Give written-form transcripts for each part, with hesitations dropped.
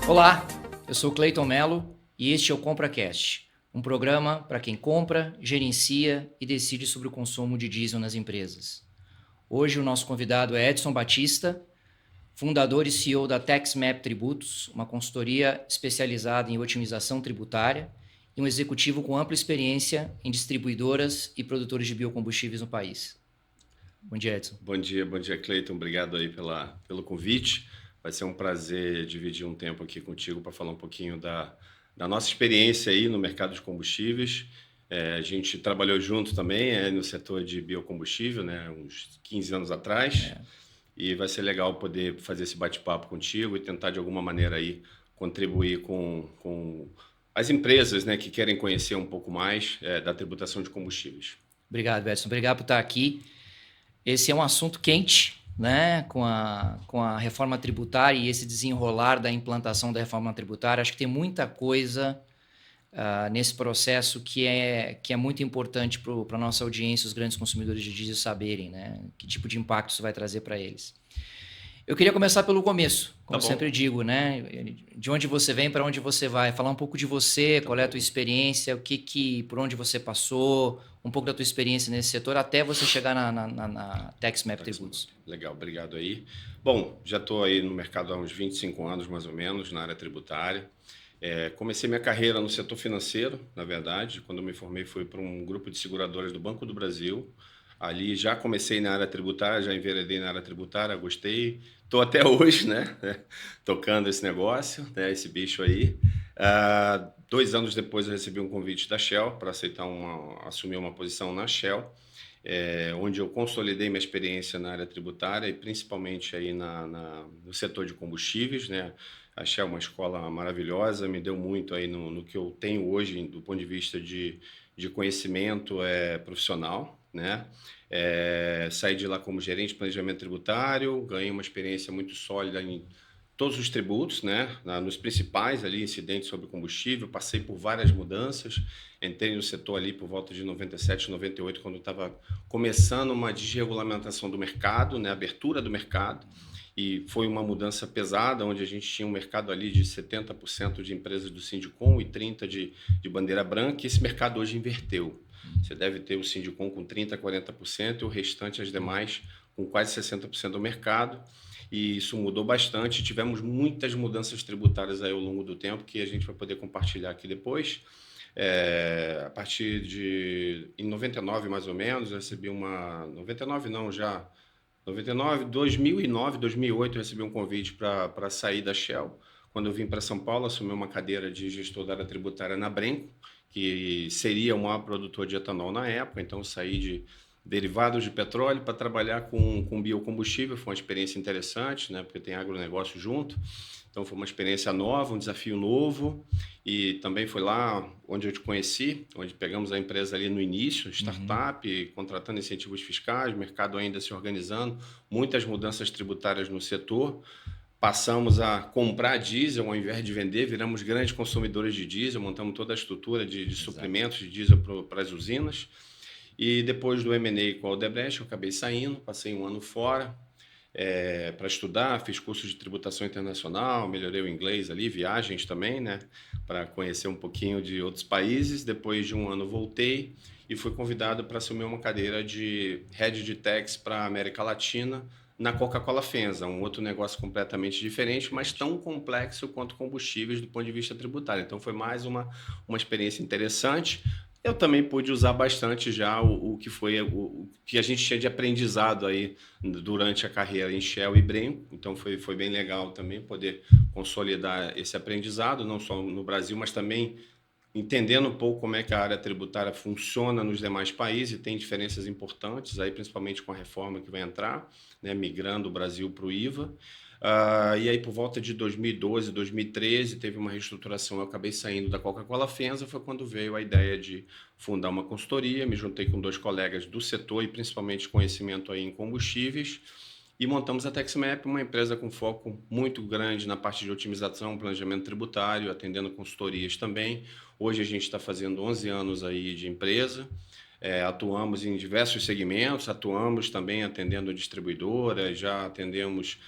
Olá, eu sou Cleiton Mello e este é o CompraCast, um programa para quem compra, gerencia e decide sobre o consumo de diesel nas empresas. Hoje o nosso convidado é Edson Batista, fundador e CEO da TaxMap Tributos, uma consultoria especializada em otimização tributária e um executivo com ampla experiência em distribuidoras e produtores de biocombustíveis no país. Bom dia, Edson. Bom dia, Cleiton. Obrigado aí pelo convite. Vai ser um prazer dividir um tempo aqui contigo para falar um pouquinho da nossa experiência aí no mercado de combustíveis. A gente trabalhou junto também no setor de biocombustível, né, uns 15 anos atrás. E vai ser legal poder fazer esse bate-papo contigo e tentar de alguma maneira aí contribuir com as empresas, né, que querem conhecer um pouco mais da tributação de combustíveis. Obrigado, Edson. Obrigado por estar aqui. Esse é um assunto quente, né? Com a reforma tributária e esse desenrolar da implantação da reforma tributária. Acho que tem muita coisa nesse processo que é muito importante para a nossa audiência, os grandes consumidores de diesel saberem, né? Que tipo de impacto isso vai trazer para eles. Eu queria começar pelo começo, como sempre digo, né? De onde você vem, para onde você vai. Falar um pouco de você, qual é a tua experiência, por onde você passou, um pouco da tua experiência nesse setor, até você chegar na TaxMap Tributos. Legal, obrigado aí. Bom, já estou aí no mercado há uns 25 anos, mais ou menos, na área tributária. Comecei minha carreira no setor financeiro, na verdade. Quando eu me formei, fui para um grupo de seguradoras do Banco do Brasil. Ali já comecei na área tributária, já enveredei na área tributária, gostei. Estou até hoje, né, tocando esse negócio, né, esse bicho aí. 2 anos depois eu recebi um convite da Shell para assumir uma posição na Shell, onde eu consolidei minha experiência na área tributária e principalmente aí no setor de combustíveis, né. A Shell é uma escola maravilhosa, me deu muito aí no que eu tenho hoje do ponto de vista de conhecimento profissional, né? Saí de lá como gerente de planejamento tributário, ganhei uma experiência muito sólida em todos os tributos, né? Nos principais ali, incidentes sobre combustível, passei por várias mudanças, entrei no setor ali por volta de 97, 98, quando estava começando uma desregulamentação do mercado, né? Abertura do mercado, e foi uma mudança pesada, onde a gente tinha um mercado ali de 70% de empresas do Sindicom e 30% de bandeira branca, e esse mercado hoje inverteu. Você deve ter o Sindicom com 30%, 40% e o restante, as demais, com quase 60% do mercado. E isso mudou bastante. Tivemos muitas mudanças tributárias aí ao longo do tempo, que a gente vai poder compartilhar aqui depois. A partir em 99, mais ou menos, eu recebi 99 não, já... 2009, 2008, eu recebi um convite para sair da Shell. Quando eu vim para São Paulo, assumi uma cadeira de gestor da área tributária na Brenco, que seria o maior produtor de etanol na época. Então, eu saí de derivados de petróleo para trabalhar com biocombustível. Foi uma experiência interessante, né? Porque tem agronegócio junto. Então, foi uma experiência nova, um desafio novo. E também foi lá onde eu te conheci, onde pegamos a empresa ali no início, startup, contratando incentivos fiscais, mercado ainda se organizando, muitas mudanças tributárias no setor. Passamos a comprar diesel ao invés de vender, viramos grandes consumidores de diesel, montamos toda a estrutura de suprimentos de diesel para as usinas. E depois do M&A com a Odebrecht, eu acabei saindo, passei um ano fora para estudar, fiz cursos de tributação internacional, melhorei o inglês ali, viagens também, né, para conhecer um pouquinho de outros países. Depois de um ano voltei e fui convidado para assumir uma cadeira de Head de Tax para a América Latina, na Coca-Cola FEMSA, um outro negócio completamente diferente, mas tão complexo quanto combustíveis do ponto de vista tributário. Então foi mais uma experiência interessante. Eu também pude usar bastante já o que foi o que a gente tinha de aprendizado aí durante a carreira em Shell e Brenco. Então foi bem legal também poder consolidar esse aprendizado, não só no Brasil, mas também entendendo um pouco como é que a área tributária funciona nos demais países, e tem diferenças importantes, aí, principalmente com a reforma que vai entrar, né, migrando o Brasil para o IVA. E aí, por volta de 2012, 2013, teve uma reestruturação, eu acabei saindo da Coca-Cola FEMSA, foi quando veio a ideia de fundar uma consultoria, me juntei com 2 colegas do setor e principalmente conhecimento aí em combustíveis, e montamos a TaxMap, uma empresa com foco muito grande na parte de otimização, planejamento tributário, atendendo consultorias também. Hoje a gente está fazendo 11 anos aí de empresa, atuamos em diversos segmentos, atuamos também atendendo distribuidoras, já atendemos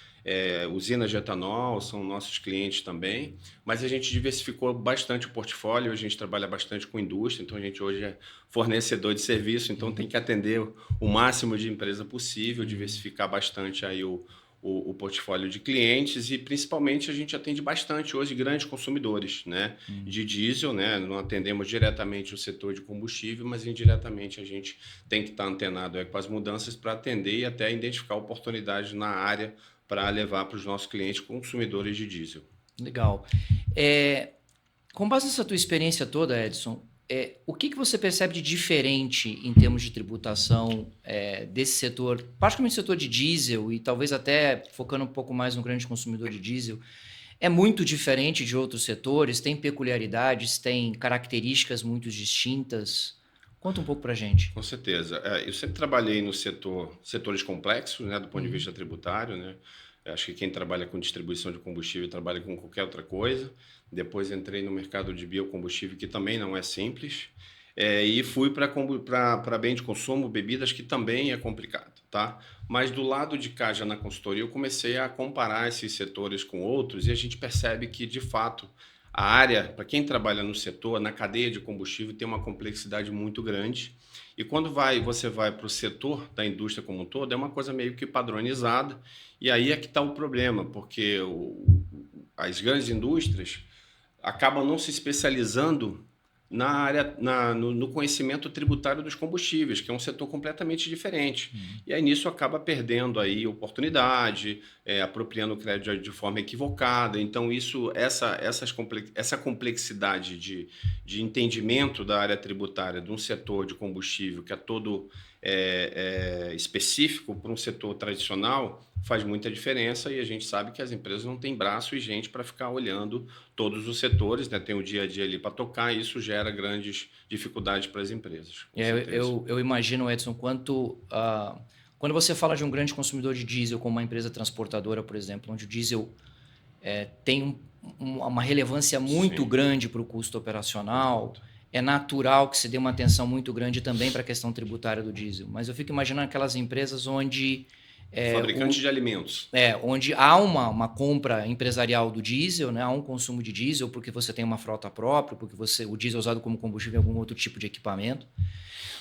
usinas de etanol, são nossos clientes também, mas a gente diversificou bastante o portfólio, a gente trabalha bastante com indústria, então a gente hoje é fornecedor de serviço, então tem que atender o máximo de empresa possível, diversificar bastante aí o portfólio de clientes e principalmente a gente atende bastante hoje grandes consumidores, né, de diesel, né, não atendemos diretamente o setor de combustível, mas indiretamente a gente tem que estar antenado com as mudanças para atender e até identificar oportunidades na área para levar para os nossos clientes consumidores de diesel. Legal. Com base nessa tua experiência toda, Edson, o que você percebe de diferente em termos de tributação desse setor, particularmente o setor de diesel e talvez até focando um pouco mais no grande consumidor de diesel? É muito diferente de outros setores? Tem peculiaridades? Tem características muito distintas? Conta um pouco para a gente. Com certeza. Eu sempre trabalhei no setores complexos, né, do ponto de vista tributário, né? Eu acho que quem trabalha com distribuição de combustível trabalha com qualquer outra coisa. Depois entrei no mercado de biocombustível, que também não é simples. E fui para bem de consumo, bebidas, que também é complicado, tá? Mas do lado de cá, já na consultoria, eu comecei a comparar esses setores com outros e a gente percebe que, de fato, a área, para quem trabalha no setor, na cadeia de combustível, tem uma complexidade muito grande. E quando você vai para o setor da indústria como um todo, é uma coisa meio que padronizada. E aí é que está o problema, porque as grandes indústrias acabam não se especializando na área, no conhecimento tributário dos combustíveis, que é um setor completamente diferente. E aí nisso acaba perdendo aí oportunidade, apropriando o crédito de forma equivocada. Então essa complexidade de entendimento da área tributária de um setor de combustível que é todo específico para um setor tradicional faz muita diferença e a gente sabe que as empresas não têm braço e gente para ficar olhando todos os setores, né? Tem o dia a dia ali para tocar e isso gera grandes dificuldades para as empresas. Eu imagino, Edson, quando você fala de um grande consumidor de diesel, como uma empresa transportadora, por exemplo, onde o diesel tem uma relevância muito grande para o custo operacional, é natural que se dê uma atenção muito grande também para a questão tributária do diesel. Mas eu fico imaginando aquelas empresas onde... fabricante de alimentos. Onde há uma compra empresarial do diesel, né? Há um consumo de diesel porque você tem uma frota própria, porque o diesel é usado como combustível em algum outro tipo de equipamento.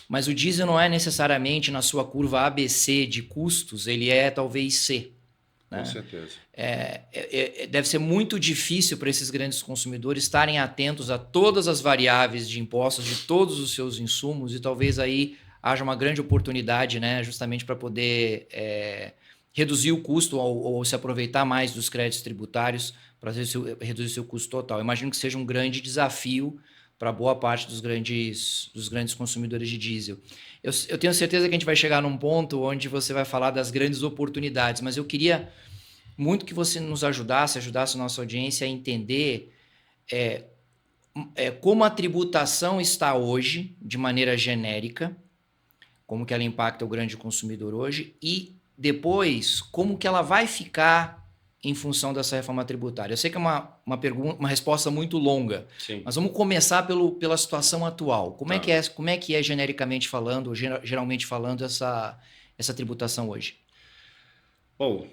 Mas o diesel não é necessariamente na sua curva ABC de custos, ele é talvez C. Com certeza. Deve ser muito difícil para esses grandes consumidores estarem atentos a todas as variáveis de impostos de todos os seus insumos e talvez aí haja uma grande oportunidade, né, justamente para poder reduzir o custo ou se aproveitar mais dos créditos tributários para reduzir seu custo total. Imagino que seja um grande desafio para boa parte dos grandes consumidores de diesel. Eu tenho certeza que a gente vai chegar num ponto onde você vai falar das grandes oportunidades, mas eu queria muito que você nos ajudasse a nossa audiência a entender como a tributação está hoje, de maneira genérica, como que ela impacta o grande consumidor hoje e depois como que ela vai ficar em função dessa reforma tributária. Eu sei que é uma resposta muito longa, Sim. Mas vamos começar pela situação atual. Como é que é genericamente falando, ou geralmente falando, essa tributação hoje? Bom,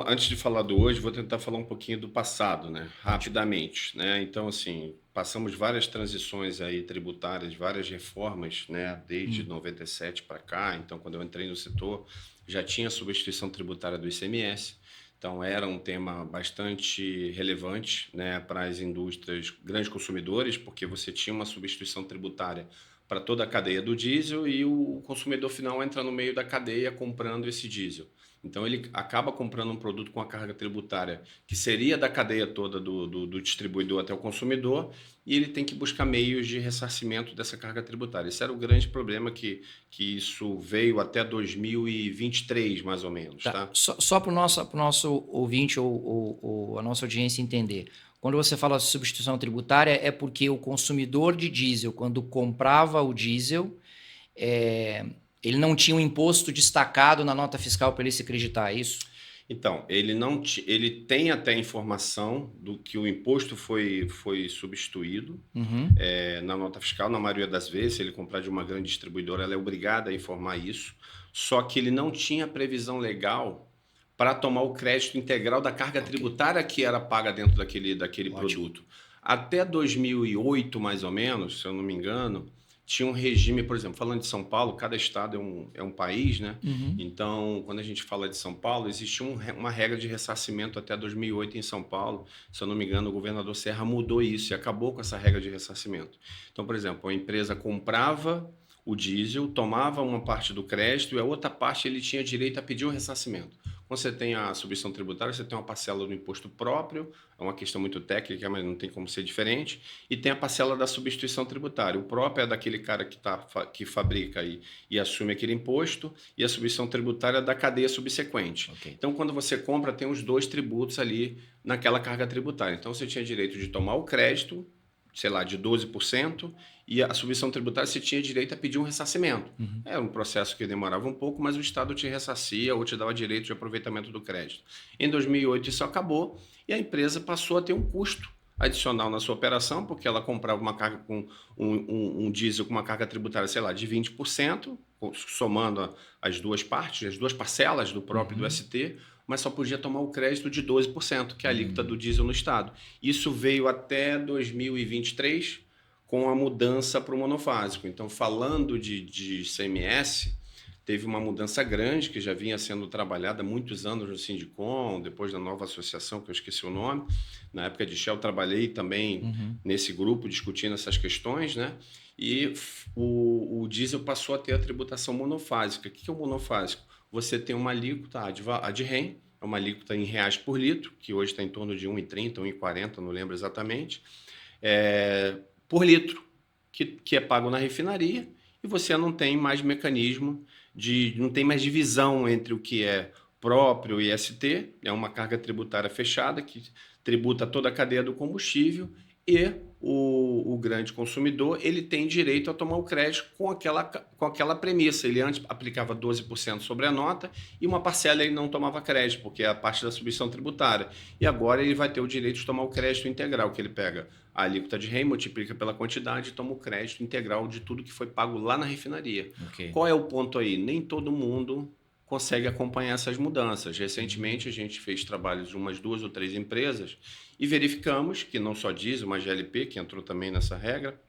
antes de falar do hoje, vou tentar falar um pouquinho do passado, né? Rapidamente, né? Então, assim, passamos várias transições aí tributárias, várias reformas, né? Desde 97 para cá. Então, quando eu entrei no setor, já tinha substituição tributária do ICMS. Então, era um tema bastante relevante, né, para as indústrias, grandes consumidores, porque você tinha uma substituição tributária para toda a cadeia do diesel e o consumidor final entra no meio da cadeia comprando esse diesel. Então, ele acaba comprando um produto com a carga tributária que seria da cadeia toda do distribuidor até o consumidor e ele tem que buscar meios de ressarcimento dessa carga tributária. Esse era o grande problema que isso veio até 2023, mais ou menos. Tá? Só para o nosso ouvinte ou a nossa audiência entender. Quando você fala de substituição tributária, é porque o consumidor de diesel, quando comprava o diesel, ele não tinha um imposto destacado na nota fiscal para ele se acreditar, é isso? Então, ele tem até informação do que o imposto foi substituído Uhum. na nota fiscal, na maioria das vezes, se ele comprar de uma grande distribuidora, ela é obrigada a informar isso, só que ele não tinha previsão legal para tomar o crédito integral da carga Ok. tributária que era paga dentro daquele Ótimo. produto. Até 2008, mais ou menos, se eu não me engano, tinha um regime, por exemplo, falando de São Paulo, cada estado é um país, né? Uhum. Então, quando a gente fala de São Paulo, existe uma regra de ressarcimento até 2008 em São Paulo. Se eu não me engano, o governador Serra mudou isso e acabou com essa regra de ressarcimento. Então, por exemplo, a empresa comprava o diesel, tomava uma parte do crédito e a outra parte ele tinha direito a pedir o ressarcimento. Quando você tem a substituição tributária, você tem uma parcela do imposto próprio, é uma questão muito técnica, mas não tem como ser diferente, e tem a parcela da substituição tributária. O próprio é daquele cara que fabrica e assume aquele imposto, e a substituição tributária é da cadeia subsequente. Ok. Então, quando você compra, tem os dois tributos ali naquela carga tributária. Então, você tinha direito de tomar o crédito, sei lá, de 12%, e a subvenção tributária você tinha direito a pedir um ressarcimento. Uhum. Era um processo que demorava um pouco, mas o Estado te ressarcia ou te dava direito de aproveitamento do crédito. Em 2008 isso acabou e a empresa passou a ter um custo adicional na sua operação, porque ela comprava uma carga com um diesel com uma carga tributária, sei lá, de 20%, somando as duas partes, as duas parcelas do próprio do ST, mas só podia tomar o crédito de 12%, que é a alíquota do diesel no Estado. Isso veio até 2023 com a mudança para o monofásico. Então, falando de ICMS, teve uma mudança grande que já vinha sendo trabalhada há muitos anos no Sindicom, depois da nova associação, que eu esqueci o nome. Na época de Shell, trabalhei também nesse grupo discutindo essas questões, né? E o diesel passou a ter a tributação monofásica. O que é o monofásico? Você tem uma alíquota, a de REN, é uma alíquota em reais por litro, que hoje está em torno de 1,30, 1,40, não lembro exatamente, por litro, que é pago na refinaria, e você não tem mais mecanismo, não tem mais divisão entre o que é próprio e IST, é uma carga tributária fechada, que tributa toda a cadeia do combustível, e o grande consumidor ele tem direito a tomar o crédito com aquela premissa. Ele antes aplicava 12% sobre a nota e uma parcela ele não tomava crédito, porque é a parte da subvenção tributária. E agora ele vai ter o direito de tomar o crédito integral, que ele pega a alíquota de REN, multiplica pela quantidade e toma o crédito integral de tudo que foi pago lá na refinaria. Okay. Qual é o ponto aí? Nem todo mundo consegue acompanhar essas mudanças. Recentemente, a gente fez trabalhos de umas 2 ou 3 empresas e verificamos que não só diesel, mas GLP, que entrou também nessa regra,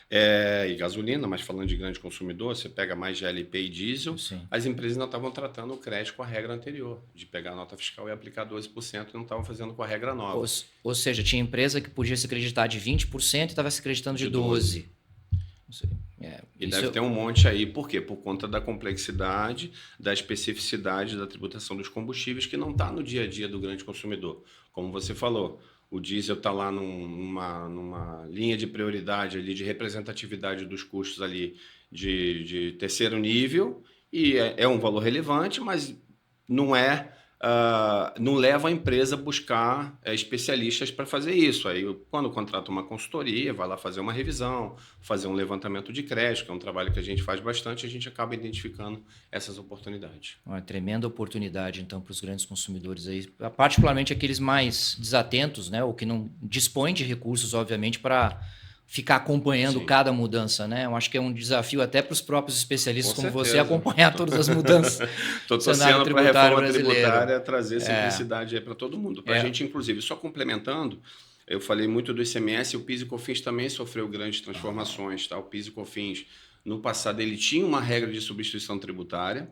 e gasolina, mas falando de grande consumidor, você pega mais GLP e diesel, Sim. as empresas não estavam tratando o crédito com a regra anterior, de pegar a nota fiscal e aplicar 12% e não estavam fazendo com a regra nova. Ou seja, tinha empresa que podia se acreditar de 20% e estava se acreditando de 12%. E deve ter um monte aí, por quê? Por conta da complexidade, da especificidade da tributação dos combustíveis que não está no dia a dia do grande consumidor. Como você falou, o diesel está lá numa linha de prioridade ali, de representatividade dos custos ali de terceiro nível, e é um valor relevante, mas não leva a empresa a buscar especialistas para fazer isso. Aí, quando contrata uma consultoria, vai lá fazer uma revisão, fazer um levantamento de crédito, que é um trabalho que a gente faz bastante, a gente acaba identificando essas oportunidades. Uma tremenda oportunidade, então, para os grandes consumidores aí, particularmente aqueles mais desatentos, né, ou que não dispõem de recursos, obviamente, para ficar acompanhando cada mudança, né? Eu acho que é um desafio até para os próprios especialistas como você acompanhar todas as mudanças. Estou torcendo para a reforma tributária trazer simplicidade aí para todo mundo. Para a gente, inclusive, só complementando, eu falei muito do ICMS, o PIS e COFINS também sofreu grandes transformações. Tá? O PIS e COFINS, no passado, ele tinha uma regra de substituição tributária,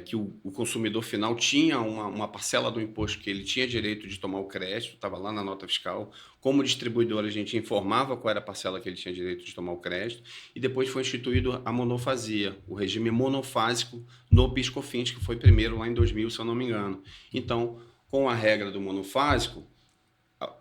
que o consumidor final tinha uma parcela do imposto que ele tinha direito de tomar o crédito, estava lá na nota fiscal. Como distribuidor, a gente informava qual era a parcela que ele tinha direito de tomar o crédito. E depois foi instituído a monofasia, o regime monofásico no PIS/COFINS, que foi primeiro lá em 2000, se eu não me engano. Então, com a regra do monofásico,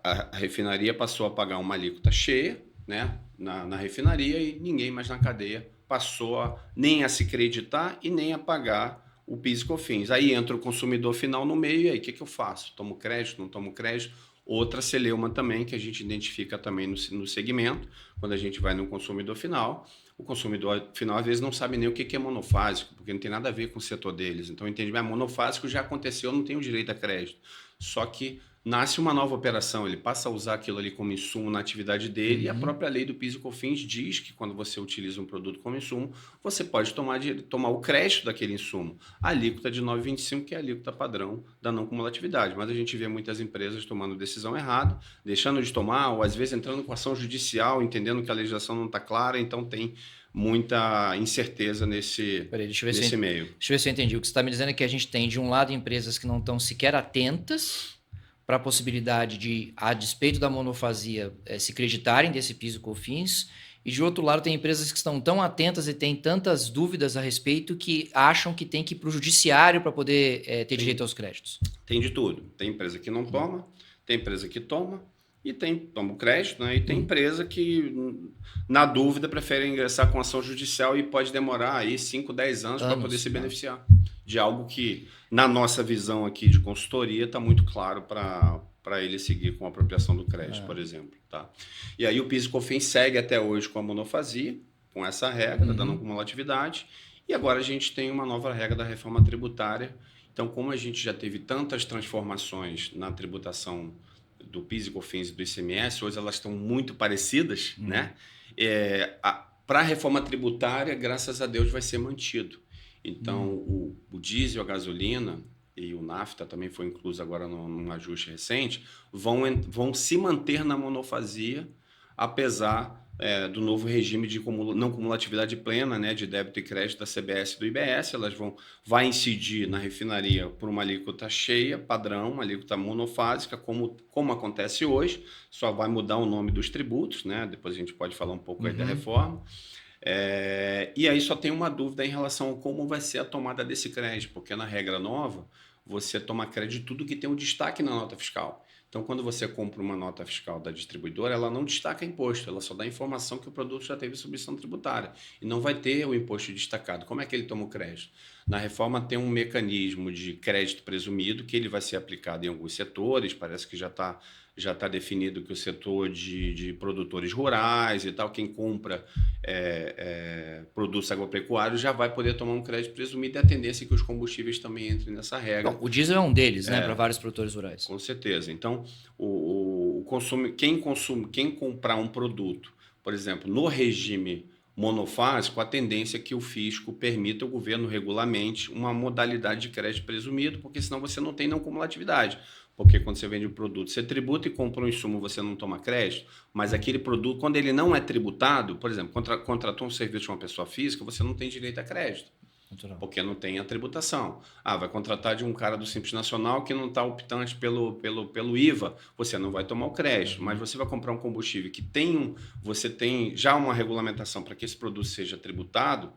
a refinaria passou a pagar uma alíquota cheia, né, na refinaria, e ninguém mais na cadeia passou nem a se creditar e nem a pagar o PIS e COFINS. Aí entra o consumidor final no meio, e aí o que eu faço? Tomo crédito, não tomo crédito? Outra celeuma também, que a gente identifica também no segmento, quando a gente vai no consumidor final. O consumidor final, às vezes, não sabe nem o que é monofásico, porque não tem nada a ver com o setor deles. Então, entende, monofásico já aconteceu, não tem o direito a crédito. Só que nasce uma nova operação, ele passa a usar aquilo ali como insumo na atividade dele, e a própria lei do PIS e COFINS diz que quando você utiliza um produto como insumo, você pode tomar o crédito daquele insumo. A alíquota de 9,25, que é a alíquota padrão da não cumulatividade. Mas a gente vê muitas empresas tomando decisão errada, deixando de tomar, ou às vezes entrando com ação judicial, entendendo que a legislação não está clara, então tem muita incerteza nesse meio. Deixa eu ver se eu entendi. O que você está me dizendo é que a gente tem, de um lado, empresas que não estão sequer atentas para a possibilidade de, a despeito da monofasia, se creditarem desse PIS e COFINS, e de outro lado tem empresas que estão tão atentas e têm tantas dúvidas a respeito que acham que tem que ir para o judiciário para poder ter direito aos créditos. Tem de tudo. Tem empresa que não toma, tem empresa que toma, e toma o crédito, né? E tem empresa que, na dúvida, prefere ingressar com ação judicial e pode demorar aí 5, 10 anos para poder se beneficiar de algo que, na nossa visão aqui de consultoria, está muito claro para ele seguir com a apropriação do crédito, por exemplo. Tá? E aí o PIS e COFINS segue até hoje com a monofasia, com essa regra da não cumulatividade, e agora a gente tem uma nova regra da reforma tributária. Então, como a gente já teve tantas transformações na tributação do PIS e COFINS e do ICMS, hoje elas estão muito parecidas, né? Para a reforma tributária, graças a Deus, vai ser mantido. Então, o diesel, a gasolina e o nafta também foi incluso agora num ajuste recente, vão se manter na monofasia, apesar do novo regime de não cumulatividade plena, né, de débito e crédito da CBS e do IBS. Elas vai incidir na refinaria por uma alíquota cheia, padrão, uma alíquota monofásica, como acontece hoje, só vai mudar o nome dos tributos, né? Depois a gente pode falar um pouco aí da reforma. E aí só tem uma dúvida em relação a como vai ser a tomada desse crédito, porque na regra nova, você toma crédito de tudo que tem um destaque na nota fiscal. Então, quando você compra uma nota fiscal da distribuidora, ela não destaca imposto, ela só dá informação que o produto já teve submissão tributária e não vai ter o imposto destacado. Como é que ele toma o crédito? Na reforma tem um mecanismo de crédito presumido que ele vai ser aplicado em alguns setores, parece que já está definido que o setor de produtores rurais e tal, quem compra produtos agropecuários já vai poder tomar um crédito presumido, e a tendência é que os combustíveis também entrem nessa regra. Bom, o diesel é um deles, né, para vários produtores rurais. Com certeza. Então, quem comprar um produto, por exemplo, no regime monofásico, a tendência é que o fisco permita o governo regulamente uma modalidade de crédito presumido, porque senão você não tem não cumulatividade. Porque quando você vende um produto, você tributa e compra um insumo, você não toma crédito, mas aquele produto, quando ele não é tributado, por exemplo, contratou um serviço de uma pessoa física, você não tem direito a crédito. Natural. Porque não tem a tributação. Vai contratar de um cara do Simples Nacional que não está optante pelo IVA, você não vai tomar o crédito, mas você vai comprar um combustível que você tem já uma regulamentação para que esse produto seja tributado,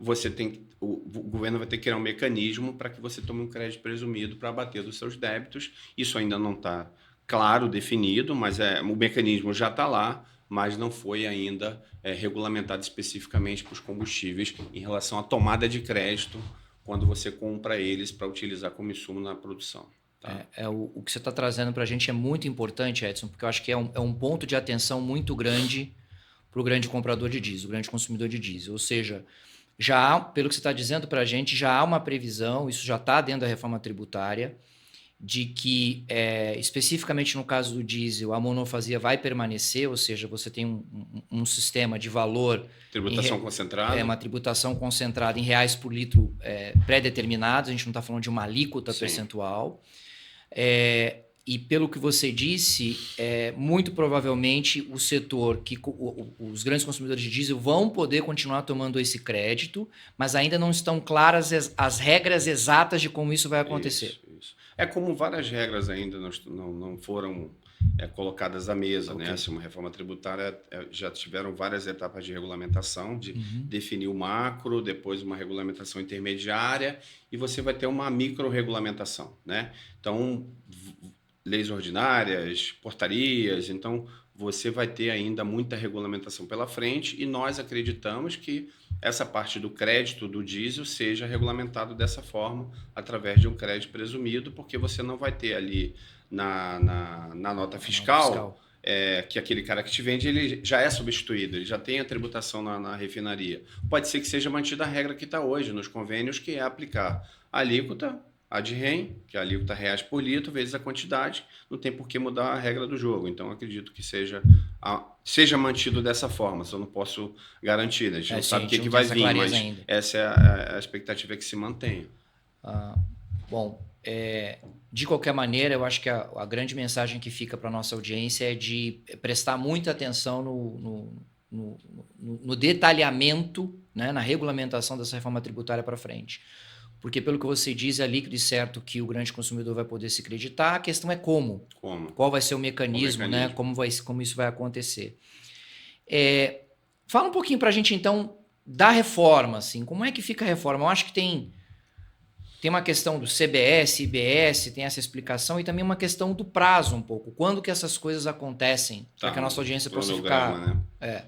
o governo vai ter que criar um mecanismo para que você tome um crédito presumido para abater dos seus débitos. Isso ainda não está claro, definido, mas o mecanismo já está lá, mas não foi ainda regulamentado especificamente para os combustíveis em relação à tomada de crédito quando você compra eles para utilizar como insumo na produção. Tá? O que você está trazendo para a gente é muito importante, Edson, porque eu acho que é um ponto de atenção muito grande para o grande comprador de diesel, o grande consumidor de diesel. Ou seja, já há, pelo que você está dizendo para a gente, já há uma previsão, isso já está dentro da reforma tributária, de que, especificamente no caso do diesel, a monofasia vai permanecer, ou seja, você tem um sistema de valor... Tributação concentrada. Uma tributação concentrada em reais por litro pré-determinados, a gente não está falando de uma alíquota percentual. E pelo que você disse, muito provavelmente o setor, os grandes consumidores de diesel vão poder continuar tomando esse crédito, mas ainda não estão claras as regras exatas de como isso vai acontecer. Isso. Como várias regras ainda não foram colocadas à mesa, okay. Né? Assim, uma reforma tributária já tiveram várias etapas de regulamentação, de definir o macro, depois uma regulamentação intermediária, e você vai ter uma micro-regulamentação, né? Então, leis ordinárias, portarias, então você vai ter ainda muita regulamentação pela frente e nós acreditamos que essa parte do crédito do diesel seja regulamentado dessa forma, através de um crédito presumido, porque você não vai ter ali na nota fiscal que aquele cara que te vende ele já é substituído, ele já tem a tributação na refinaria. Pode ser que seja mantida a regra que está hoje nos convênios, que é aplicar a alíquota, a de REN, que é a alíquota reais por litro, vezes a quantidade, não tem por que mudar a regra do jogo. Então, acredito que seja mantido dessa forma, só não posso garantir, né? A gente não sabe o que vai vir, mas ainda. Essa é a expectativa que se mantenha. Bom, de qualquer maneira, eu acho que a grande mensagem que fica para a nossa audiência é de prestar muita atenção no detalhamento, né, na regulamentação dessa reforma tributária para frente. Porque, pelo que você diz, é líquido e certo que o grande consumidor vai poder se creditar. A questão é como. Qual vai ser o mecanismo, né? Como isso vai acontecer. Fala um pouquinho para a gente, então, da reforma. Assim, como é que fica a reforma? Eu acho que tem uma questão do CBS, IBS, tem essa explicação, e também uma questão do prazo um pouco. Quando que essas coisas acontecem? Para que a nossa audiência possa ficar... Né?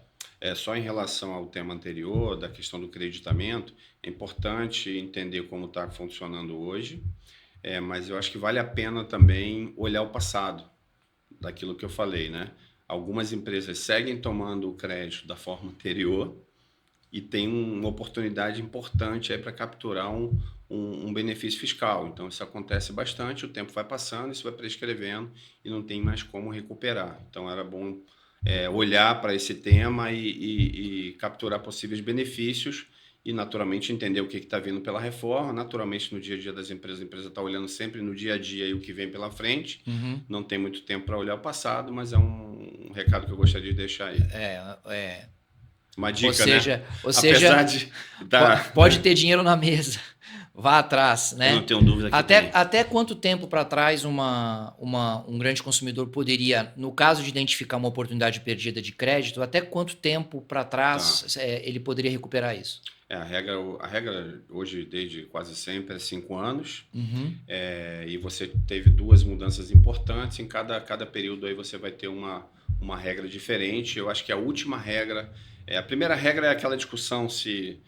Só em relação ao tema anterior, da questão do creditamento, é importante entender como está funcionando hoje, mas eu acho que vale a pena também olhar o passado, daquilo que eu falei, né? Algumas empresas seguem tomando o crédito da forma anterior e tem uma oportunidade importante para capturar um benefício fiscal. Então, isso acontece bastante, o tempo vai passando, isso vai prescrevendo e não tem mais como recuperar. Então, era bom olhar para esse tema e capturar possíveis benefícios e, naturalmente, entender o que está vindo pela reforma. Naturalmente, no dia a dia das empresas, a empresa está olhando sempre no dia a dia e o que vem pela frente. Não tem muito tempo para olhar o passado, mas é um recado que eu gostaria de deixar aí. Uma dica, né? Ou seja, pode ter dinheiro na mesa. Vá atrás, né? Eu não tenho dúvida que até quanto tempo para trás um grande consumidor poderia, no caso de identificar uma oportunidade perdida de crédito, até quanto tempo para trás ele poderia recuperar isso? A regra hoje, desde quase sempre, é 5 anos. E você teve 2 mudanças importantes. Em cada período aí você vai ter uma regra diferente. Eu acho que a última regra... a primeira regra é aquela discussão se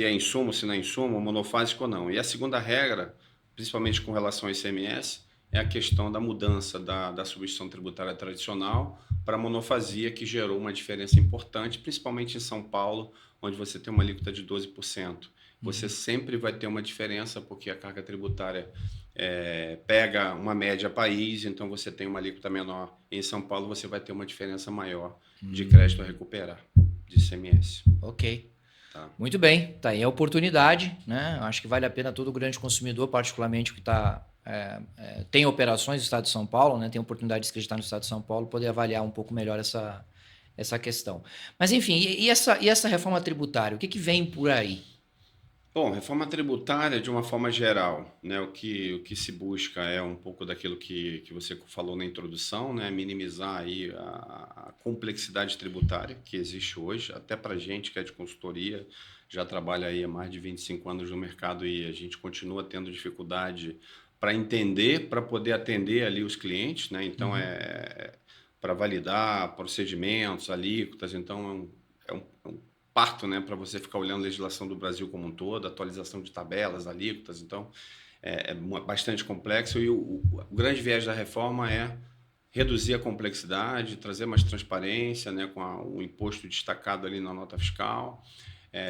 é insumo, se não é insumo, monofásico ou não. E a segunda regra, principalmente com relação ao ICMS, é a questão da mudança da substituição tributária tradicional para a monofasia, que gerou uma diferença importante, principalmente em São Paulo, onde você tem uma alíquota de 12%. Você sempre vai ter uma diferença, porque a carga tributária pega uma média país, então você tem uma alíquota menor. Em São Paulo, você vai ter uma diferença maior de crédito a recuperar, de ICMS. Ok. Muito bem, tá aí a oportunidade, né? Acho que vale a pena todo grande consumidor, particularmente o que tem operações no estado de São Paulo, né? Tem oportunidade de se creditar no estado de São Paulo, poder avaliar um pouco melhor essa questão. Mas enfim, e essa reforma tributária, o que vem por aí? Bom, reforma tributária de uma forma geral, né? O que se busca é um pouco daquilo que você falou na introdução, né? Minimizar aí a complexidade tributária que existe hoje, até para a gente que é de consultoria, já trabalha aí há mais de 25 anos no mercado e a gente continua tendo dificuldade para entender, para poder atender ali os clientes, né? Então, para validar procedimentos, alíquotas, então é um parto, né, para você ficar olhando a legislação do Brasil como um todo, atualização de tabelas, alíquotas, então é bastante complexo e o grande viés da reforma é reduzir a complexidade, trazer mais transparência, né, com o imposto destacado ali na nota fiscal,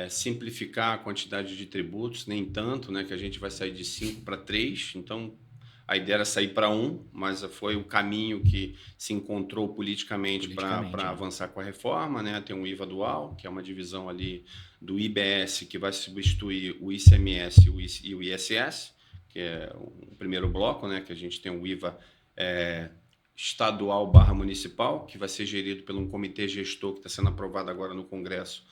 simplificar a quantidade de tributos, nem tanto, né, que a gente vai sair de 5 para 3, então a ideia era sair para 1, mas foi o caminho que se encontrou politicamente para avançar com a reforma, né? Tem um IVA dual, que é uma divisão ali do IBS, que vai substituir o ICMS e o ISS, que é o primeiro bloco, né? Que a gente tem o IVA estadual / municipal, que vai ser gerido por um comitê gestor que está sendo aprovado agora no Congresso,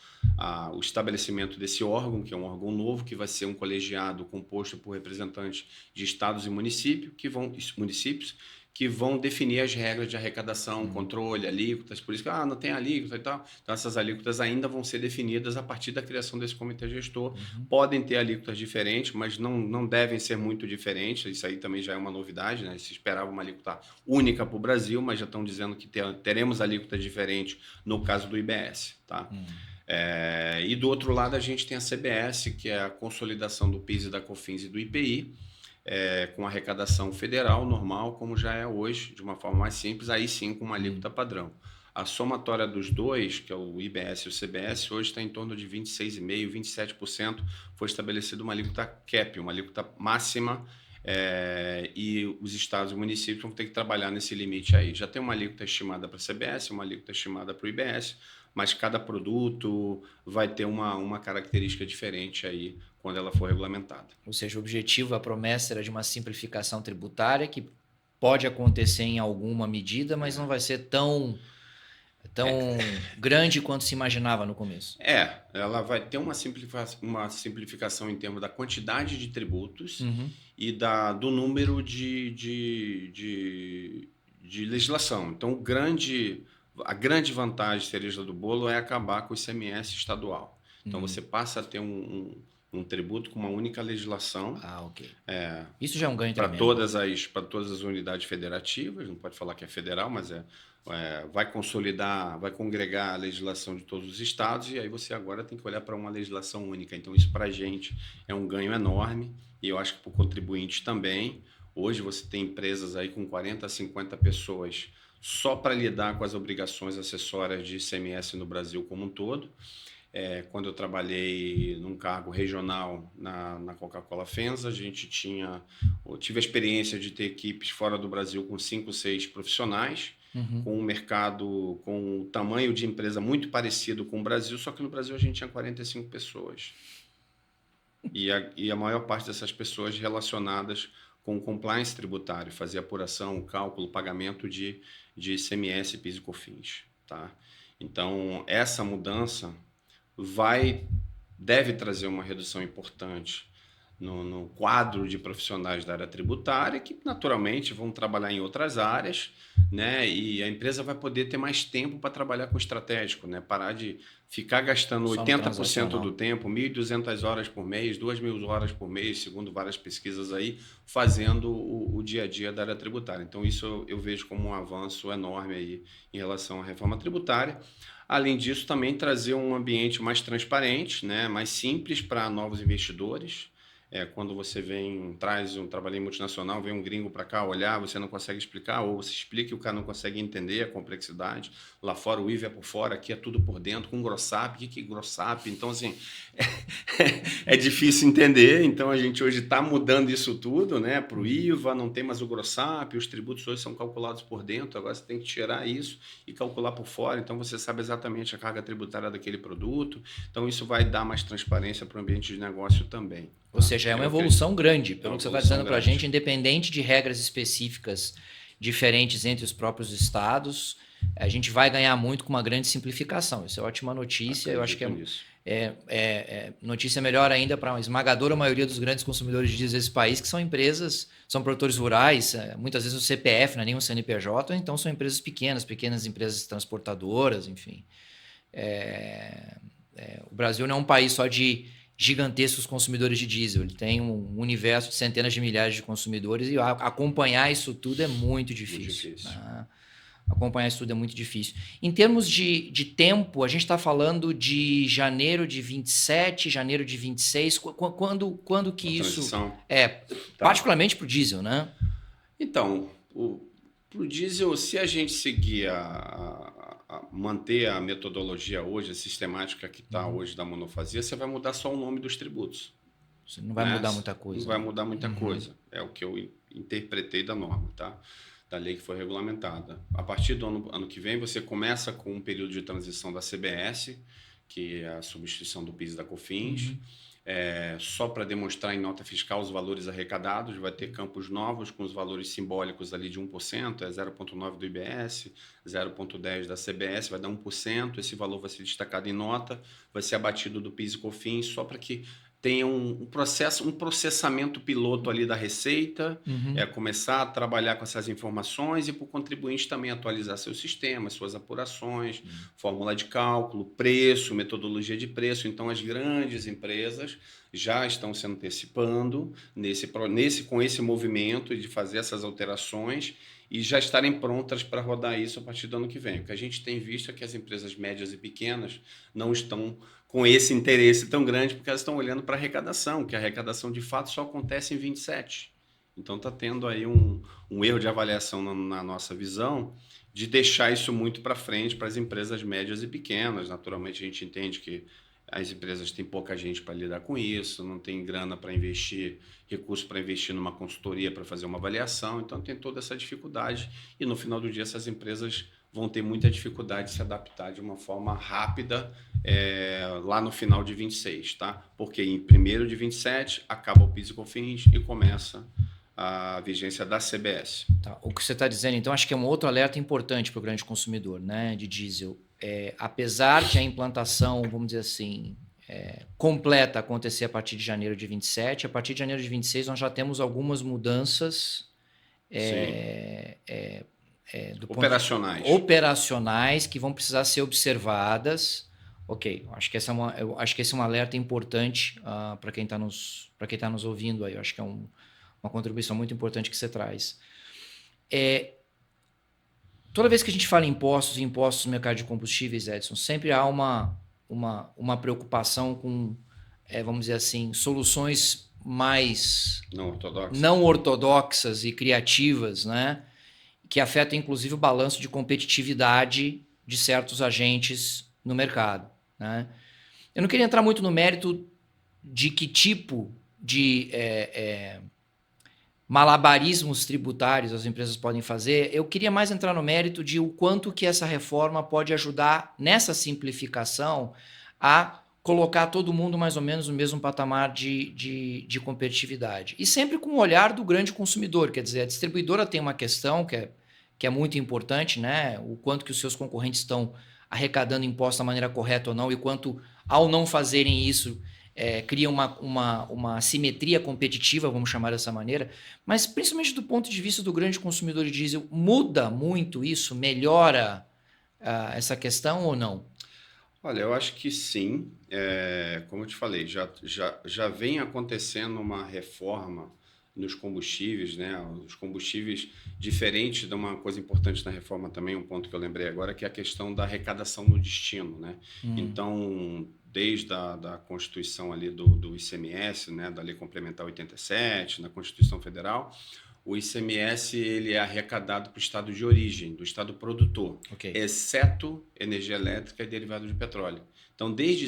o estabelecimento desse órgão, que é um órgão novo, que vai ser um colegiado composto por representantes de estados e municípios, que que vão definir as regras de arrecadação, controle, alíquotas, por isso que não tem alíquota e tal. Então, essas alíquotas ainda vão ser definidas a partir da criação desse comitê gestor. Podem ter alíquotas diferentes, mas não devem ser muito diferentes. Isso aí também já é uma novidade, né? Se esperava uma alíquota única para o Brasil, mas já estão dizendo que teremos alíquotas diferentes no caso do IBS, tá? E do outro lado a gente tem a CBS, que é a consolidação do PIS e da COFINS e do IPI, com arrecadação federal normal, como já é hoje, de uma forma mais simples, aí sim com uma alíquota padrão. A somatória dos dois, que é o IBS e o CBS, hoje está em torno de 26,5%, 27%. Foi estabelecida uma alíquota cap, uma alíquota máxima, e os estados e municípios vão ter que trabalhar nesse limite aí. Já tem uma alíquota estimada para a CBS, uma alíquota estimada para o IBS, mas cada produto vai ter uma característica diferente aí quando ela for regulamentada. Ou seja, o objetivo, a promessa era de uma simplificação tributária que pode acontecer em alguma medida, mas não vai ser tão grande quanto se imaginava no começo. Ela vai ter uma simplificação em termos da quantidade de tributos e do número de legislação. Então, a grande vantagem cereja do bolo é acabar com o ICMS estadual. Então, você passa a ter um tributo com uma única legislação. Ok. Isso já é um ganho tremendo. Para todas as unidades federativas, não pode falar que é federal, mas vai consolidar, vai congregar a legislação de todos os estados, e aí você agora tem que olhar para uma legislação única. Então, isso para a gente é um ganho enorme, e eu acho que para o contribuinte também. Hoje você tem empresas aí com 40 a 50 pessoas só para lidar com as obrigações acessórias de ICMS no Brasil como um todo. Quando eu trabalhei num cargo regional na Coca-Cola FEMSA, eu tive a experiência de ter equipes fora do Brasil com 5, 6 profissionais, com um mercado, com um tamanho de empresa muito parecido com o Brasil, só que no Brasil a gente tinha 45 pessoas. E a maior parte dessas pessoas relacionadas com compliance tributário, fazer apuração, cálculo, pagamento de ICMS, PIS e COFINS. Tá? Então, essa mudança deve trazer uma redução importante no quadro de profissionais da área tributária, que naturalmente vão trabalhar em outras áreas, né? E a empresa vai poder ter mais tempo para trabalhar com estratégico, né? Parar de ficar gastando 80% do tempo, 1.200 horas por mês, 2.000 horas por mês, segundo várias pesquisas aí, fazendo o dia a dia da área tributária. Então, isso eu vejo como um avanço enorme aí em relação à reforma tributária. Além disso, também trazer um ambiente mais transparente, né? Mais simples para novos investidores. Quando você trabalhei em multinacional, vem um gringo para cá olhar, você não consegue explicar, ou você explica e o cara não consegue entender a complexidade. Lá fora o IVA é por fora, aqui é tudo por dentro, com grossap. O que é grossap? Então, assim, é difícil entender. Então, a gente hoje está mudando isso tudo, né? Para o IVA, não tem mais o grossap, os tributos hoje são calculados por dentro, agora você tem que tirar isso e calcular por fora. Então, você sabe exatamente a carga tributária daquele produto. Então, isso vai dar mais transparência para o ambiente de negócio também. Ou seja, é uma evolução grande, pelo que você está dizendo para a gente, independente de regras específicas diferentes entre os próprios estados, a gente vai ganhar muito com uma grande simplificação. Isso é ótima notícia. Eu acho que notícia melhor ainda para a esmagadora maioria dos grandes consumidores de diesel desse país, que são empresas, são produtores rurais, muitas vezes o CPF não é nem um CNPJ, então são empresas pequenas empresas transportadoras, enfim. O Brasil não é um país só de gigantescos consumidores de diesel, ele tem um universo de centenas de milhares de consumidores e acompanhar isso tudo é muito difícil. Acompanhar isso tudo é muito difícil. Em termos de tempo, a gente está falando de janeiro de 27, janeiro de 26, quando que isso... particularmente para o diesel, né? Então, para o diesel, se a gente seguir manter a metodologia hoje, a sistemática que está hoje da monofasia, você vai mudar só o nome dos tributos. Você não vai mudar muita coisa. Não vai mudar muita coisa. É o que eu interpretei da norma, tá? Da lei que foi regulamentada. A partir do ano que vem, você começa com um período de transição da CBS, que é a substituição do PIS e da COFINS, só para demonstrar em nota fiscal os valores arrecadados, vai ter campos novos com os valores simbólicos ali de 1%, 0,9% do IBS, 0,10% da CBS, vai dar 1%, esse valor vai ser destacado em nota, vai ser abatido do PIS e COFINS, só para que tenha um processo, um processamento piloto ali da receita, começar a trabalhar com essas informações e para o contribuinte também atualizar seus sistemas, suas apurações, fórmula de cálculo, preço, metodologia de preço. Então, as grandes empresas já estão se antecipando com esse movimento de fazer essas alterações e já estarem prontas para rodar isso a partir do ano que vem. O que a gente tem visto é que as empresas médias e pequenas não estão com esse interesse tão grande, porque elas estão olhando para a arrecadação, que a arrecadação de fato só acontece em 27. Então está tendo aí um erro de avaliação na nossa visão de deixar isso muito para frente para as empresas médias e pequenas. Naturalmente a gente entende que as empresas têm pouca gente para lidar com isso, não tem grana para investir, recurso para investir numa consultoria para fazer uma avaliação, então tem toda essa dificuldade e no final do dia essas empresas vão ter muita dificuldade de se adaptar de uma forma rápida lá no final de 26, tá? Porque em 1º de 27 acaba o PIS e COFINS e começa a vigência da CBS. Tá. O que você está dizendo, então, acho que é um outro alerta importante para o grande consumidor, né, de diesel. Apesar de a implantação, vamos dizer assim, completa acontecer a partir de janeiro de 27, a partir de janeiro de 26 nós já temos algumas mudanças operacionais que vão precisar ser observadas. Ok, acho que eu acho que esse é um alerta importante para quem está nos ouvindo aí. Eu acho que é uma contribuição muito importante que você traz. Toda vez que a gente fala em impostos no mercado de combustíveis, Edson, sempre há uma preocupação com, vamos dizer assim, soluções mais não ortodoxas e criativas, né? Que afetam, inclusive, o balanço de competitividade de certos agentes no mercado, né? Eu não queria entrar muito no mérito de que tipo de malabarismos tributários as empresas podem fazer. Eu queria mais entrar no mérito de o quanto que essa reforma pode ajudar nessa simplificação a colocar todo mundo mais ou menos no mesmo patamar de competitividade. E sempre com o olhar do grande consumidor, quer dizer, a distribuidora tem uma questão que é muito importante, né? O quanto que os seus concorrentes estão arrecadando imposto da maneira correta ou não, e quanto, ao não fazerem isso, cria uma assimetria competitiva, vamos chamar dessa maneira, mas principalmente do ponto de vista do grande consumidor de diesel, muda muito isso? Melhora essa questão ou não? Olha, eu acho que sim. Como eu te falei, já vem acontecendo uma reforma nos combustíveis, né? Os combustíveis, diferente de uma coisa importante na reforma também, um ponto que eu lembrei agora, que é a questão da arrecadação no destino, né? Então, desde a Constituição ali do ICMS, né? Da Lei Complementar 87, na Constituição Federal, o ICMS ele é arrecadado para o estado de origem, do estado produtor, exceto energia elétrica e derivado de petróleo. Então, desde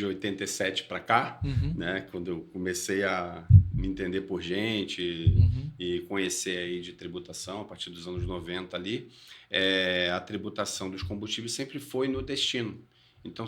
87 para cá, né, quando eu comecei a me entender por gente e conhecer aí de tributação, a partir dos anos 90 ali, a tributação dos combustíveis sempre foi no destino. Então,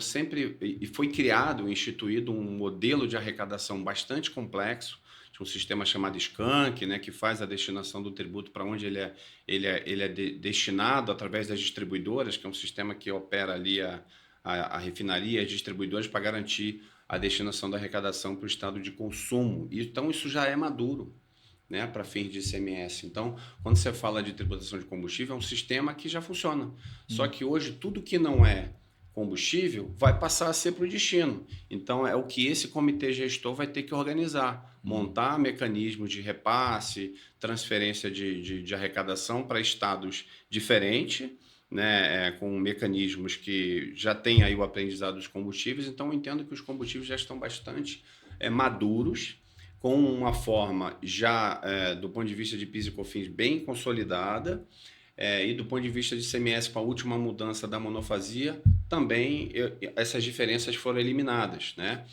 e foi criado, instituído um modelo de arrecadação bastante complexo, um sistema chamado Skank, né, que faz a destinação do tributo para onde ele é destinado através das distribuidoras, que é um sistema que opera ali a refinaria e as distribuidoras para garantir a destinação da arrecadação para o estado de consumo. Então, isso já é maduro, né, para fins de ICMS. Então, quando você fala de tributação de combustível, é um sistema que já funciona. Só que hoje, tudo que não é combustível vai passar a ser para o destino. Então, é o que esse comitê gestor vai ter que organizar, montar mecanismos de repasse, transferência de arrecadação para estados diferentes, né, com mecanismos que já têm aí o aprendizado dos combustíveis. Então, eu entendo que os combustíveis já estão bastante maduros, com uma forma já, do ponto de vista de PIS e COFINS, bem consolidada, e do ponto de vista de ICMS, com a última mudança da monofasia, também essas diferenças foram eliminadas, né?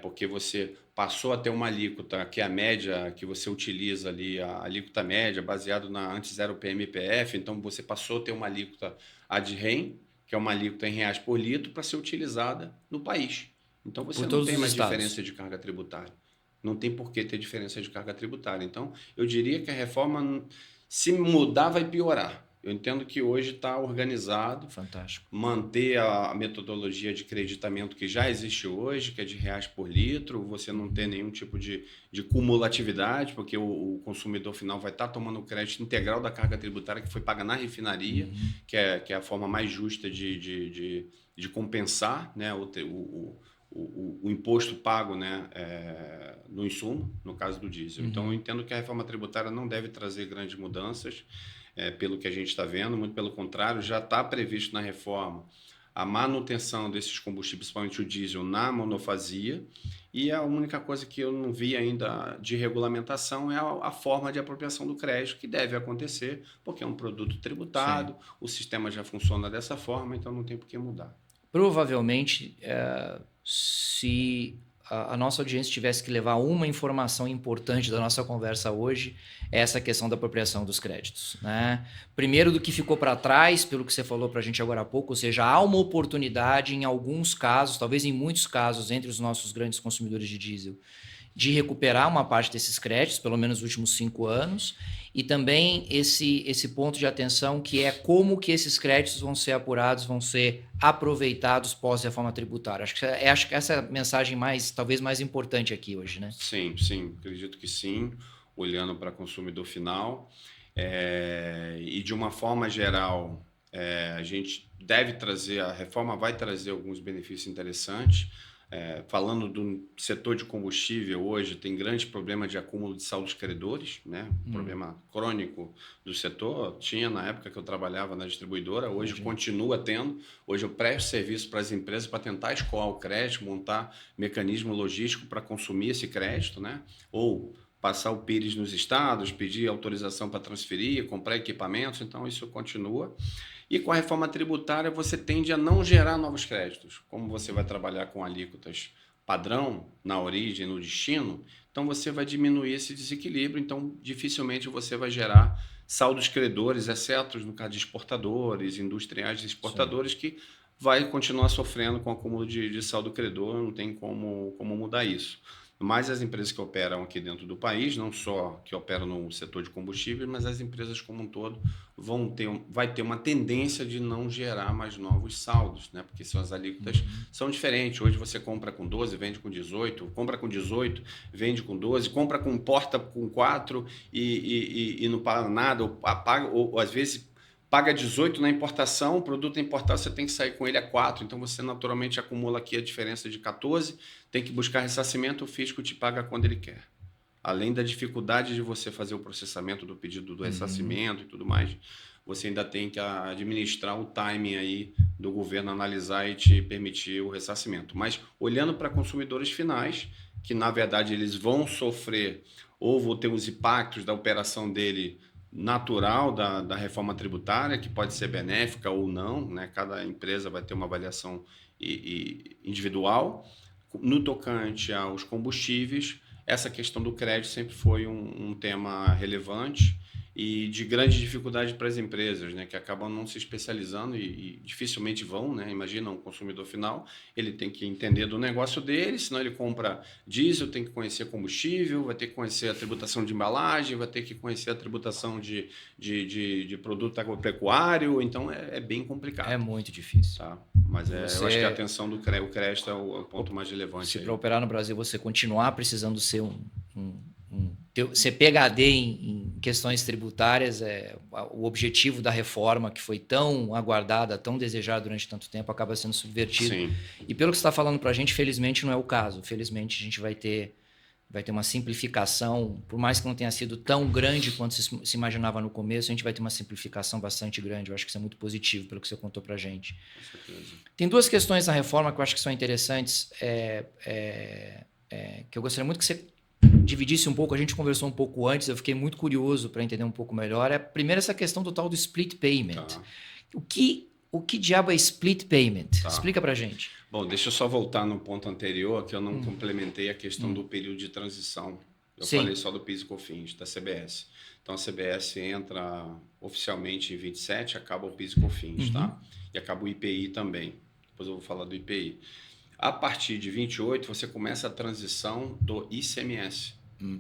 Porque você passou a ter uma alíquota, que é a média que você utiliza ali, a alíquota média, baseado antes era o PMPF, então você passou a ter uma alíquota ad rem, que é uma alíquota em reais por litro, para ser utilizada no país. Então você não tem mais diferença de carga tributária. Não tem por que ter diferença de carga tributária. Então, eu diria que a reforma, se mudar, vai piorar. Eu entendo que hoje está organizado, Fantástico. manter a metodologia de creditamento que já existe hoje, que é de reais por litro, você não ter nenhum tipo de cumulatividade, porque o consumidor final vai estar tomando o crédito integral da carga tributária que foi paga na refinaria, que é a forma mais justa de compensar, né, o imposto pago, né, no insumo, no caso do diesel. Então, eu entendo que a reforma tributária não deve trazer grandes mudanças, pelo que a gente está vendo, muito pelo contrário, já está previsto na reforma a manutenção desses combustíveis, principalmente o diesel, na monofasia, e a única coisa que eu não vi ainda de regulamentação é a forma de apropriação do crédito, que deve acontecer, porque é um produto tributado, o sistema já funciona dessa forma, então não tem por que mudar. Provavelmente, se a nossa audiência tivesse que levar uma informação importante da nossa conversa hoje, é essa questão da apropriação dos créditos, né? Primeiro, do que ficou para trás, pelo que você falou para a gente agora há pouco, ou seja, há uma oportunidade em alguns casos, talvez em muitos casos, entre os nossos grandes consumidores de diesel, de recuperar uma parte desses créditos, pelo menos nos últimos 5 anos, e também esse ponto de atenção que é como que esses créditos vão ser apurados, vão ser aproveitados pós-reforma tributária. Acho que essa é a mensagem talvez mais importante aqui hoje, né? Sim, acredito que sim, olhando para o consumidor final. E de uma forma geral, a gente deve trazer, a reforma vai trazer alguns benefícios interessantes. Falando do setor de combustível, hoje tem grande problema de acúmulo de saldos credores, né? Problema crônico do setor. Tinha na época que eu trabalhava na distribuidora, hoje continua tendo. Hoje eu presto serviço para as empresas para tentar escoar o crédito, montar mecanismo logístico para consumir esse crédito, né? Ou passar o PIRES nos estados, pedir autorização para transferir, comprar equipamentos, então isso continua. E com a reforma tributária você tende a não gerar novos créditos. Como você vai trabalhar com alíquotas padrão na origem, no destino, então você vai diminuir esse desequilíbrio, então dificilmente você vai gerar saldos credores, exceto no caso de exportadores, industriais e exportadores, que vai continuar sofrendo com o acúmulo de saldo credor, não tem como mudar isso. Mas as empresas que operam aqui dentro do país, não só que operam no setor de combustíveis, mas as empresas como um todo vai ter uma tendência de não gerar mais novos saldos, né? Porque as alíquotas são diferentes. Hoje você compra com 12, vende com 18, compra com 18, vende com 12, importa com 4 e não paga nada, ou às vezes paga 18 na importação, o produto importado você tem que sair com ele a 4, então você naturalmente acumula aqui a diferença de 14, tem que buscar ressarcimento, o fisco te paga quando ele quer. Além da dificuldade de você fazer o processamento do pedido do ressarcimento e tudo mais, você ainda tem que administrar o timing aí do governo analisar e te permitir o ressarcimento. Mas olhando para consumidores finais, que na verdade eles vão sofrer ou vão ter os impactos da operação dele natural da reforma tributária, que pode ser benéfica ou não, né? Cada empresa vai ter uma avaliação individual. No tocante aos combustíveis, essa questão do crédito sempre foi um tema relevante e de grande dificuldade para as empresas, né, que acabam não se especializando e dificilmente vão, né? Imagina um consumidor final, ele tem que entender do negócio dele, senão ele compra diesel, tem que conhecer combustível, vai ter que conhecer a tributação de embalagem, vai ter que conhecer a tributação de produto agropecuário, então é bem complicado. É muito difícil. Tá? Mas eu acho que a atenção do crédito é o ponto mais relevante. Se para operar no Brasil você continuar precisando ser ser PhD em questões tributárias, o objetivo da reforma que foi tão aguardada, tão desejada durante tanto tempo, acaba sendo subvertido. Sim. E pelo que você está falando para a gente, felizmente não é o caso. Felizmente a gente vai ter uma simplificação, por mais que não tenha sido tão grande quanto se imaginava no começo, a gente vai ter uma simplificação bastante grande. Eu acho que isso é muito positivo, pelo que você contou para a gente. Com certeza. Tem duas questões na reforma que eu acho que são interessantes, que eu gostaria muito que você dividisse um pouco. A gente conversou um pouco antes, eu fiquei muito curioso para entender um pouco melhor. Primeiro, essa questão do tal do split payment. Tá. O que diabo é split payment? Tá. Explica para a gente. Bom, deixa eu só voltar no ponto anterior, que eu não complementei a questão do período de transição. Eu falei só do PIS e COFINS, da CBS. Então, a CBS entra oficialmente em 27, acaba o PIS e COFINS, tá? E acaba o IPI também. Depois eu vou falar do IPI. A partir de 28, você começa a transição do ICMS.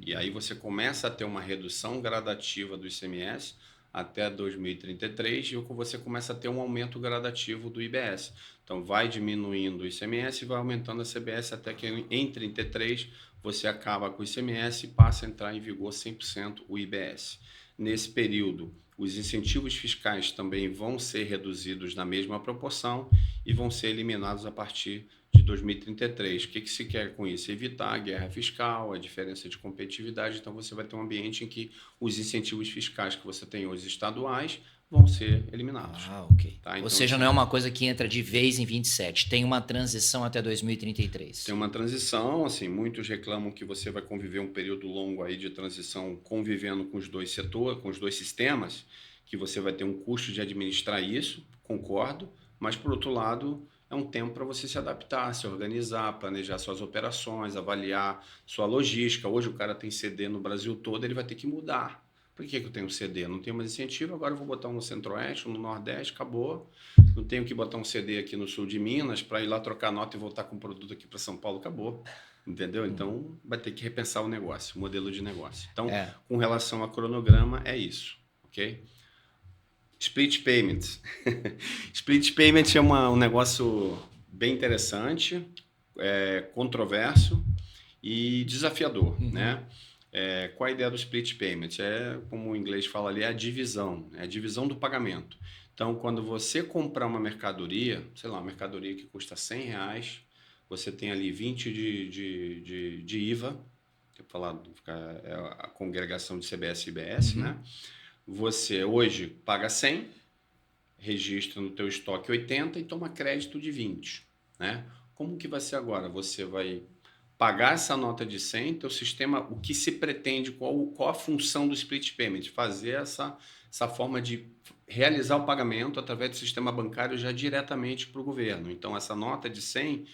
E aí você começa a ter uma redução gradativa do ICMS até 2033, e você começa a ter um aumento gradativo do IBS. Então, vai diminuindo o ICMS e vai aumentando a CBS até que em 33 você acaba com o ICMS e passa a entrar em vigor 100% o IBS. Nesse período, os incentivos fiscais também vão ser reduzidos na mesma proporção e vão ser eliminados a partir de 2033. O que se quer com isso? Evitar a guerra fiscal, a diferença de competitividade. Então, você vai ter um ambiente em que os incentivos fiscais que você tem hoje estaduais vão ser eliminados. Ok. Tá? Então, ou seja, não é uma coisa que entra de vez em 27. Tem uma transição até 2033. Tem uma transição, assim, muitos reclamam que você vai conviver um período longo aí de transição convivendo com os dois setores, com os dois sistemas, que você vai ter um custo de administrar isso, concordo, mas por outro lado é um tempo para você se adaptar, se organizar, planejar suas operações, avaliar sua logística. Hoje o cara tem CD no Brasil todo, ele vai ter que mudar. Por que eu tenho CD? Não tenho mais incentivo, agora eu vou botar um no Centro-Oeste, um no Nordeste, acabou. Não tenho que botar um CD aqui no Sul de Minas para ir lá trocar nota e voltar com o produto aqui para São Paulo, acabou. Entendeu? Então, vai ter que repensar o negócio, o modelo de negócio. Então, com relação a cronograma, é isso, ok? Split Payments. Split Payments é um negócio bem interessante, controverso e desafiador, né? Qual a ideia do split payment? Como o inglês fala ali, é a divisão do pagamento. Então, quando você comprar uma mercadoria, sei lá, uma mercadoria que custa R$100, você tem ali 20 de IVA, que é a congregação de CBS e IBS, né? Você hoje paga 100, registra no teu estoque 80 e toma crédito de 20, né? Como que vai ser agora? Você vai pagar essa nota de 100, teu sistema, o que se pretende, qual a função do split payment? Fazer essa forma de realizar o pagamento através do sistema bancário já diretamente para o governo. Então, essa nota de 100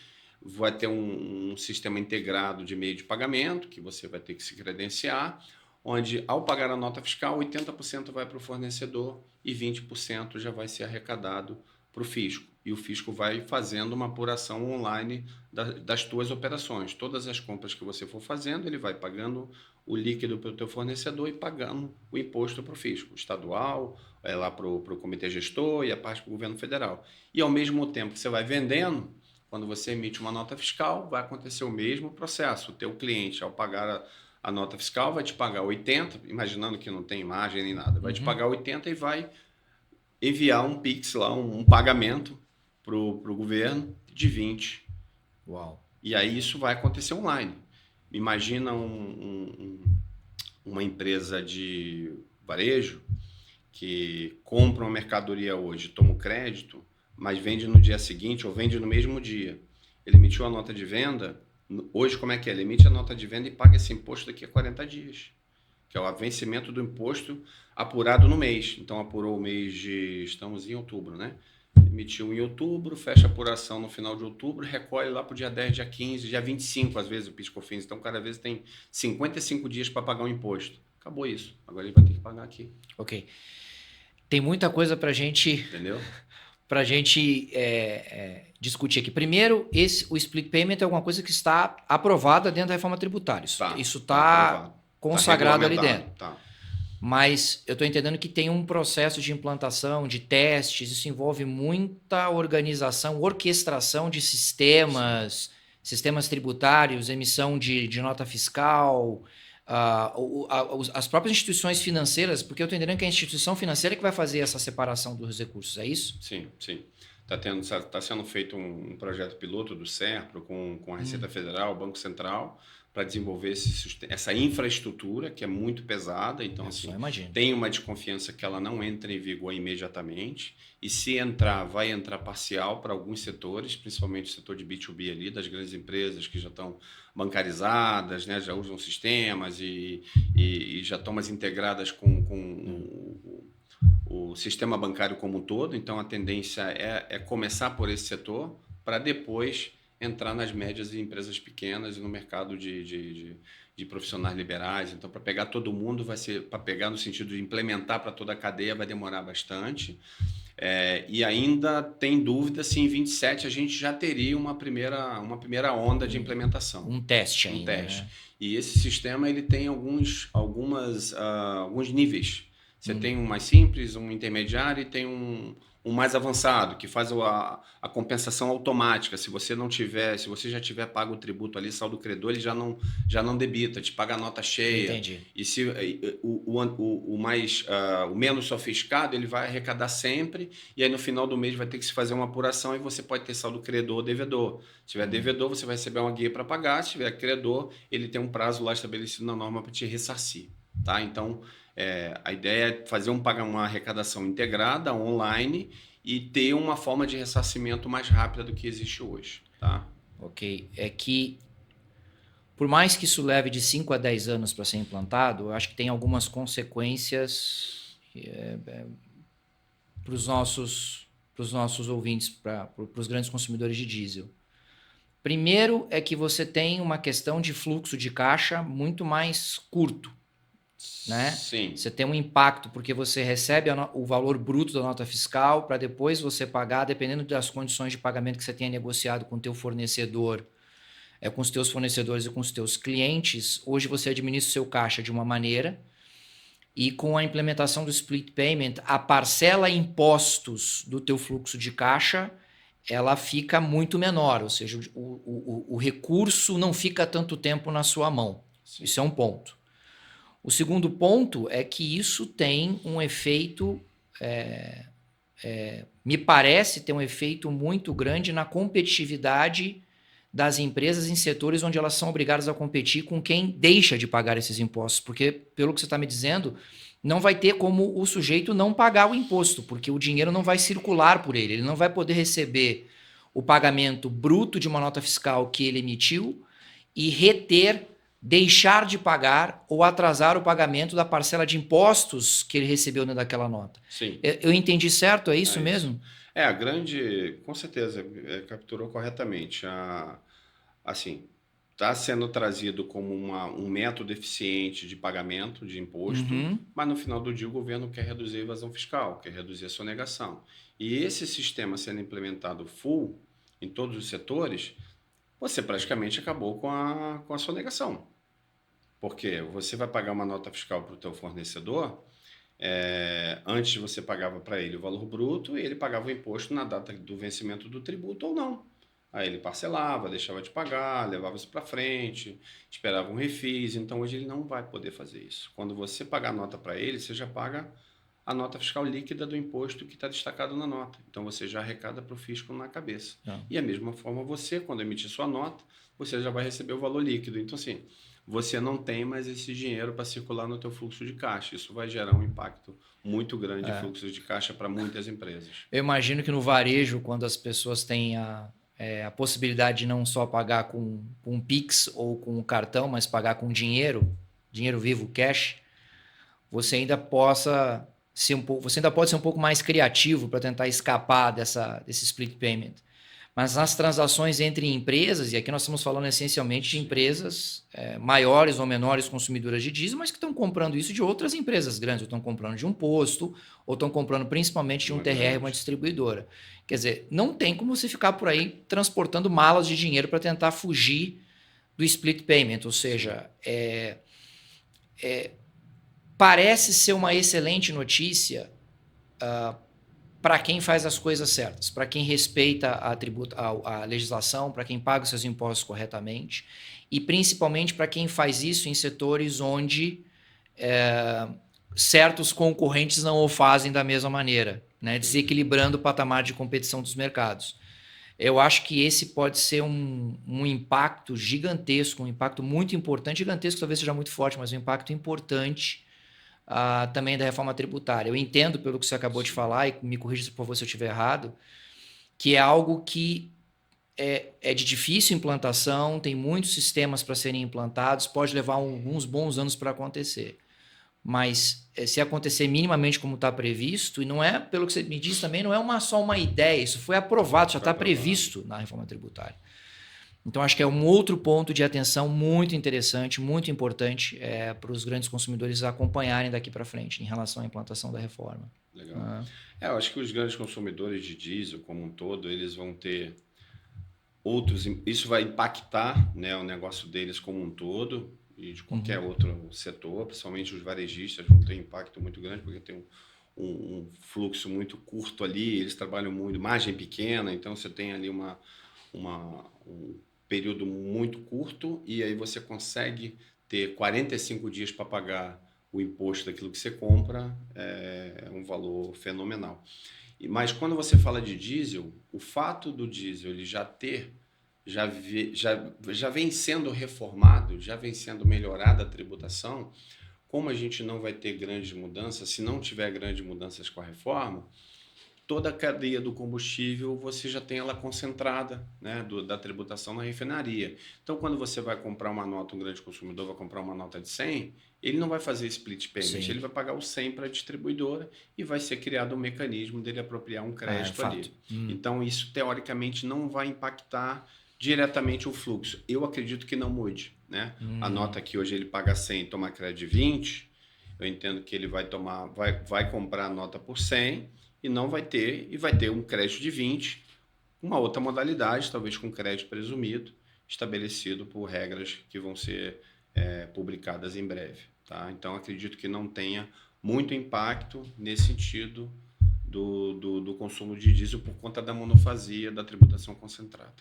vai ter um sistema integrado de meio de pagamento, que você vai ter que se credenciar, onde, ao pagar a nota fiscal, 80% vai para o fornecedor e 20% já vai ser arrecadado para o fisco. E o fisco vai fazendo uma apuração online das tuas operações. Todas as compras que você for fazendo, ele vai pagando o líquido para o teu fornecedor e pagando o imposto para o fisco estadual, lá para o comitê gestor e a parte para o governo federal. E ao mesmo tempo que você vai vendendo, quando você emite uma nota fiscal, vai acontecer o mesmo processo. O teu cliente, ao pagar a nota fiscal, vai te pagar 80, imaginando que não tem margem nem nada, vai te pagar 80 e vai enviar um Pix lá, um pagamento para o governo de 20. Uau. E aí isso vai acontecer online. Imagina uma empresa de varejo que compra uma mercadoria hoje, toma o crédito, mas vende no dia seguinte ou vende no mesmo dia. Ele emitiu a nota de venda, hoje como é que é? Ele emite a nota de venda e paga esse imposto daqui a 40 dias. Que é o vencimento do imposto apurado no mês. Então, apurou o mês de... Estamos em outubro, né? Emitiu em outubro, fecha a apuração no final de outubro, recolhe lá para o dia 10, dia 15, dia 25, às vezes, o PIS/COFINS. Então, cada vez tem 55 dias para pagar o imposto. Acabou isso. Agora ele vai ter que pagar aqui. Ok. Tem muita coisa para gente... Entendeu? Para a gente discutir aqui. Primeiro, o split payment é alguma coisa que está aprovada dentro da reforma tributária. Isso está consagrado ali dentro. Tá. Mas eu estou entendendo que tem um processo de implantação, de testes, isso envolve muita organização, orquestração de sistemas tributários, emissão de nota fiscal, as próprias instituições financeiras, porque eu estou entendendo que é a instituição financeira que vai fazer essa separação dos recursos, é isso? Sim. Está sendo feito um projeto piloto do SERPRO com a Receita Federal, o Banco Central, para desenvolver essa infraestrutura que é muito pesada. Então, assim, tem uma desconfiança que ela não entra em vigor imediatamente. E se entrar, vai entrar parcial para alguns setores, principalmente o setor de B2B ali, das grandes empresas que já estão bancarizadas, né, já usam sistemas e já estão mais integradas com o sistema bancário como um todo. Então, a tendência é começar por esse setor para depois entrar nas médias e empresas pequenas e no mercado de profissionais liberais. Então, para pegar todo mundo, vai ser para pegar no sentido de implementar para toda a cadeia, vai demorar bastante. E ainda tem dúvida se em 27 a gente já teria uma primeira onda de implementação. Um teste ainda. Né? E esse sistema ele tem alguns níveis. Você tem um mais simples, um intermediário e tem um mais avançado, que faz a compensação automática. Se você já tiver pago o tributo ali, saldo credor, ele já não debita, te paga a nota cheia. Entendi. E se o menos sofisticado, ele vai arrecadar sempre, e aí no final do mês vai ter que se fazer uma apuração e você pode ter saldo credor ou devedor. Se tiver devedor, você vai receber uma guia para pagar. Se tiver credor, ele tem um prazo lá estabelecido na norma para te ressarcir. Tá? Então, a ideia é fazer uma arrecadação integrada, online, e ter uma forma de ressarcimento mais rápida do que existe hoje. Tá? Ok. É que, por mais que isso leve de 5 a 10 anos para ser implantado, eu acho que tem algumas consequências para os nossos ouvintes, para os grandes consumidores de diesel. Primeiro é que você tem uma questão de fluxo de caixa muito mais curto. Né? Sim. Você tem um impacto porque você recebe o valor bruto da nota fiscal para depois você pagar, dependendo das condições de pagamento que você tenha negociado com o teu fornecedor, com os teus fornecedores e com os teus clientes. Hoje você administra o seu caixa de uma maneira e com a implementação do split payment, a parcela impostos do teu fluxo de caixa ela fica muito menor, ou seja, o recurso não fica tanto tempo na sua mão. Sim. Isso é um ponto. O segundo ponto é que isso tem um efeito, me parece ter um efeito muito grande na competitividade das empresas em setores onde elas são obrigadas a competir com quem deixa de pagar esses impostos. Porque, pelo que você está me dizendo, não vai ter como o sujeito não pagar o imposto, porque o dinheiro não vai circular por ele. Ele não vai poder receber o pagamento bruto de uma nota fiscal que ele emitiu e deixar de pagar ou atrasar o pagamento da parcela de impostos que ele recebeu dentro daquela nota. Sim. Eu entendi certo? É isso mesmo? Com certeza, capturou corretamente. Assim, está sendo trazido como um método eficiente de pagamento de imposto, mas no final do dia o governo quer reduzir a evasão fiscal, quer reduzir a sonegação. E esse sistema sendo implementado full em todos os setores, você praticamente acabou com a sonegação. Porque você vai pagar uma nota fiscal para o teu fornecedor, antes você pagava para ele o valor bruto e ele pagava o imposto na data do vencimento do tributo ou não. Aí ele parcelava, deixava de pagar, levava isso para frente, esperava um refis. Então hoje ele não vai poder fazer isso. Quando você pagar a nota para ele, você já paga a nota fiscal líquida do imposto que está destacado na nota. Então você já arrecada para o fisco na cabeça. E a mesma forma você, quando emitir sua nota, você já vai receber o valor líquido. Então assim, você não tem mais esse dinheiro para circular no teu fluxo de caixa. Isso vai gerar um impacto muito grande de fluxo de caixa para muitas empresas. Eu imagino que no varejo, quando as pessoas têm a possibilidade de não só pagar com Pix ou com cartão, mas pagar com dinheiro vivo, cash, você ainda pode ser um pouco mais criativo para tentar escapar desse split payment. Mas nas transações entre empresas, e aqui nós estamos falando essencialmente de empresas maiores ou menores consumidoras de diesel, mas que estão comprando isso de outras empresas grandes, ou estão comprando de um posto, ou estão comprando principalmente de um TRR, uma distribuidora. Quer dizer, não tem como você ficar por aí transportando malas de dinheiro para tentar fugir do split payment. Ou seja, parece ser uma excelente notícia para quem faz as coisas certas, para quem respeita a legislação, para quem paga os seus impostos corretamente e principalmente para quem faz isso em setores onde certos concorrentes não o fazem da mesma maneira, né? Desequilibrando o patamar de competição dos mercados. Eu acho que esse pode ser um impacto gigantesco, um impacto muito importante, gigantesco talvez seja muito forte, mas um impacto importante também da reforma tributária. Eu entendo pelo que você acabou de falar, e me corrija por favor se eu estiver errado, que é algo que é de difícil implantação, tem muitos sistemas para serem implantados, pode levar alguns bons anos para acontecer. Mas se acontecer minimamente como está previsto, e não é, pelo que você me disse também, não é só uma ideia, isso foi aprovado, já está previsto na reforma tributária. Então, acho que é um outro ponto de atenção muito interessante, muito importante para os grandes consumidores acompanharem daqui para frente em relação à implantação da reforma. Legal. Eu acho que os grandes consumidores de diesel, como um todo, eles vão ter outros... Isso vai impactar, né, o negócio deles como um todo. e de qualquer outro setor, principalmente os varejistas vão ter impacto muito grande, porque tem um fluxo muito curto ali, eles trabalham muito, margem pequena, então você tem ali um período muito curto e aí você consegue ter 45 dias para pagar o imposto daquilo que você compra, é um valor fenomenal. Mas quando você fala de diesel, o fato do diesel ele já vem sendo reformado, já vem sendo melhorada a tributação, como a gente não vai ter grandes mudanças, se não tiver grandes mudanças com a reforma, toda a cadeia do combustível você já tem ela concentrada, né, da tributação na refinaria. Então, quando você vai comprar uma nota, um grande consumidor vai comprar uma nota de 100, ele não vai fazer split payment, Sim. ele vai pagar o 100 para a distribuidora e vai ser criado um mecanismo dele apropriar um crédito ali. Então, isso teoricamente não vai impactar diretamente o fluxo. Eu acredito que não mude, né? A nota que hoje ele paga 100 e toma crédito de 20, eu entendo que ele vai comprar a nota por 100 e vai ter um crédito de 20, uma outra modalidade, talvez com crédito presumido, estabelecido por regras que vão ser publicadas em breve. Tá? Então, acredito que não tenha muito impacto nesse sentido do consumo de diesel por conta da monofasia da tributação concentrada.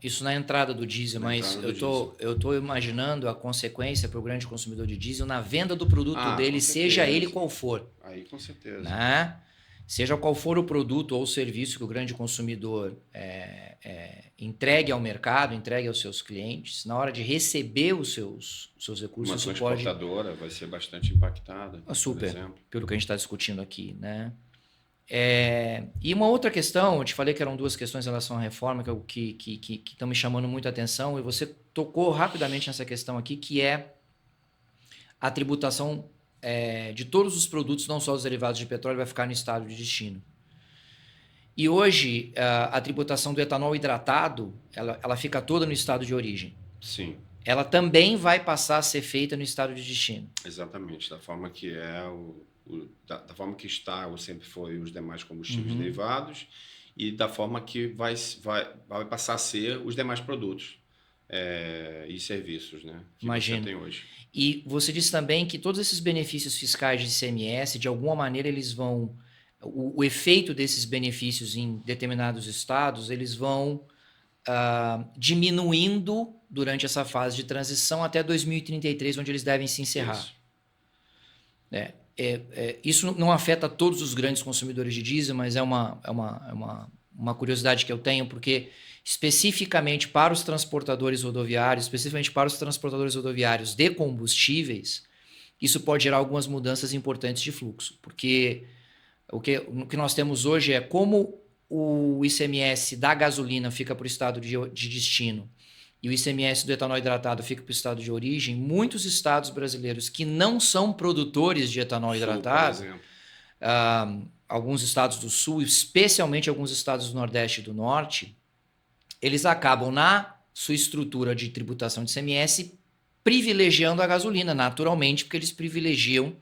Isso na entrada do diesel, mas diesel. eu tô imaginando a consequência para o grande consumidor de diesel na venda do produto dele, seja ele qual for. Aí, com certeza. Né? Seja qual for o produto ou o serviço que o grande consumidor entregue ao mercado, entregue aos seus clientes, na hora de receber os seus recursos, uma transportadora vai ser bastante impactada, super, por exemplo. Pelo que a gente está discutindo aqui, né? E uma outra questão, eu te falei que eram duas questões em relação à reforma que estão me chamando muita atenção, e você tocou rapidamente nessa questão aqui, que é a tributação de todos os produtos, não só os derivados de petróleo, vai ficar no estado de destino. E hoje, a tributação do etanol hidratado, ela fica toda no estado de origem. Sim. Ela também vai passar a ser feita no estado de destino. Exatamente, da forma que da forma que está ou sempre foi os demais combustíveis derivados e da forma que vai passar a ser os demais produtos e serviços, né, que Imagino. você tem hoje. E você disse também que todos esses benefícios fiscais de ICMS, de alguma maneira, eles vão... O efeito desses benefícios em determinados estados, eles vão diminuindo durante essa fase de transição até 2033, onde eles devem se encerrar. Isso. Isso não afeta todos os grandes consumidores de diesel, mas é uma curiosidade que eu tenho, porque especificamente para os transportadores rodoviários, de combustíveis, isso pode gerar algumas mudanças importantes de fluxo, porque o que nós temos hoje é como o ICMS da gasolina fica para o estado de destino e o ICMS do etanol hidratado fica para o estado de origem, muitos estados brasileiros que não são produtores de etanol hidratado, alguns estados do sul, especialmente alguns estados do nordeste e do norte, eles acabam na sua estrutura de tributação de ICMS privilegiando a gasolina, naturalmente, porque eles privilegiam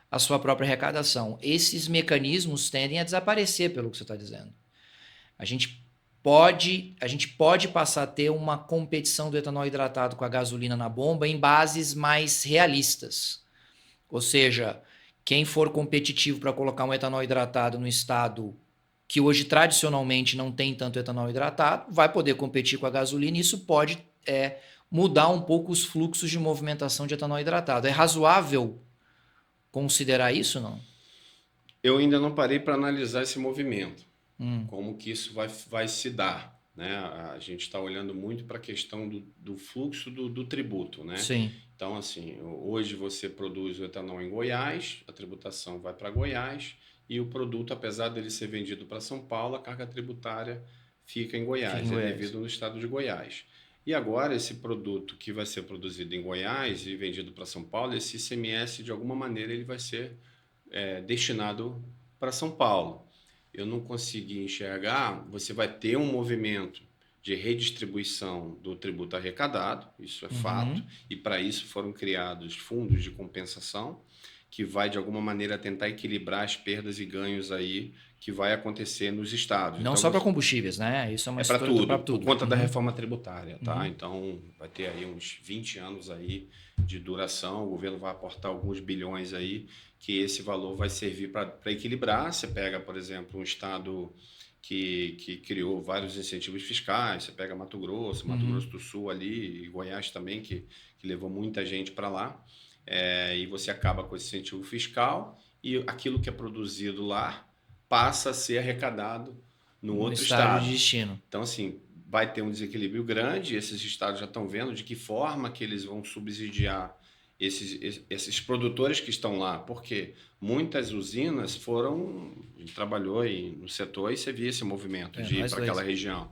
a sua própria arrecadação. Esses mecanismos tendem a desaparecer, pelo que você está dizendo. A gente pode passar a ter uma competição do etanol hidratado com a gasolina na bomba em bases mais realistas. Ou seja, quem for competitivo para colocar um etanol hidratado no estado que hoje tradicionalmente não tem tanto etanol hidratado, vai poder competir com a gasolina e isso pode mudar um pouco os fluxos de movimentação de etanol hidratado. É razoável considerar isso, não? Eu ainda não parei para analisar esse movimento, como que isso vai se dar, né? A gente está olhando muito para a questão do fluxo do tributo, né? Sim. Então, assim, hoje você produz o etanol em Goiás, a tributação vai para Goiás e o produto, apesar dele ser vendido para São Paulo, a carga tributária fica em Goiás, é devido no estado de Goiás. E agora, esse produto que vai ser produzido em Goiás e vendido para São Paulo, esse ICMS, de alguma maneira, ele vai ser destinado para São Paulo. Eu não consegui enxergar, você vai ter um movimento de redistribuição do tributo arrecadado, isso é fato, e para isso foram criados fundos de compensação, que vai, de alguma maneira, tentar equilibrar as perdas e ganhos aí que vai acontecer nos estados. Não Então, só para combustíveis, né? Isso é uma é para estrutura para tudo, por tudo. conta da reforma tributária, tá? Uhum. Então, vai ter aí uns 20 anos aí de duração, o governo vai aportar alguns bilhões aí, que esse valor vai servir para equilibrar. Você pega, por exemplo, um estado que criou vários incentivos fiscais, você pega Mato Grosso do Sul ali, e Goiás também, que levou muita gente para lá, e você acaba com esse incentivo fiscal, e aquilo que é produzido lá passa a ser arrecadado no No outro estágio de estado. destino. Então, assim, vai ter um desequilíbrio grande. Esses estados já estão vendo de que forma que eles vão subsidiar esses produtores que estão lá, porque muitas usinas foram, a gente trabalhou aí no setor e você via esse movimento de ir Nós para dois. aquela região.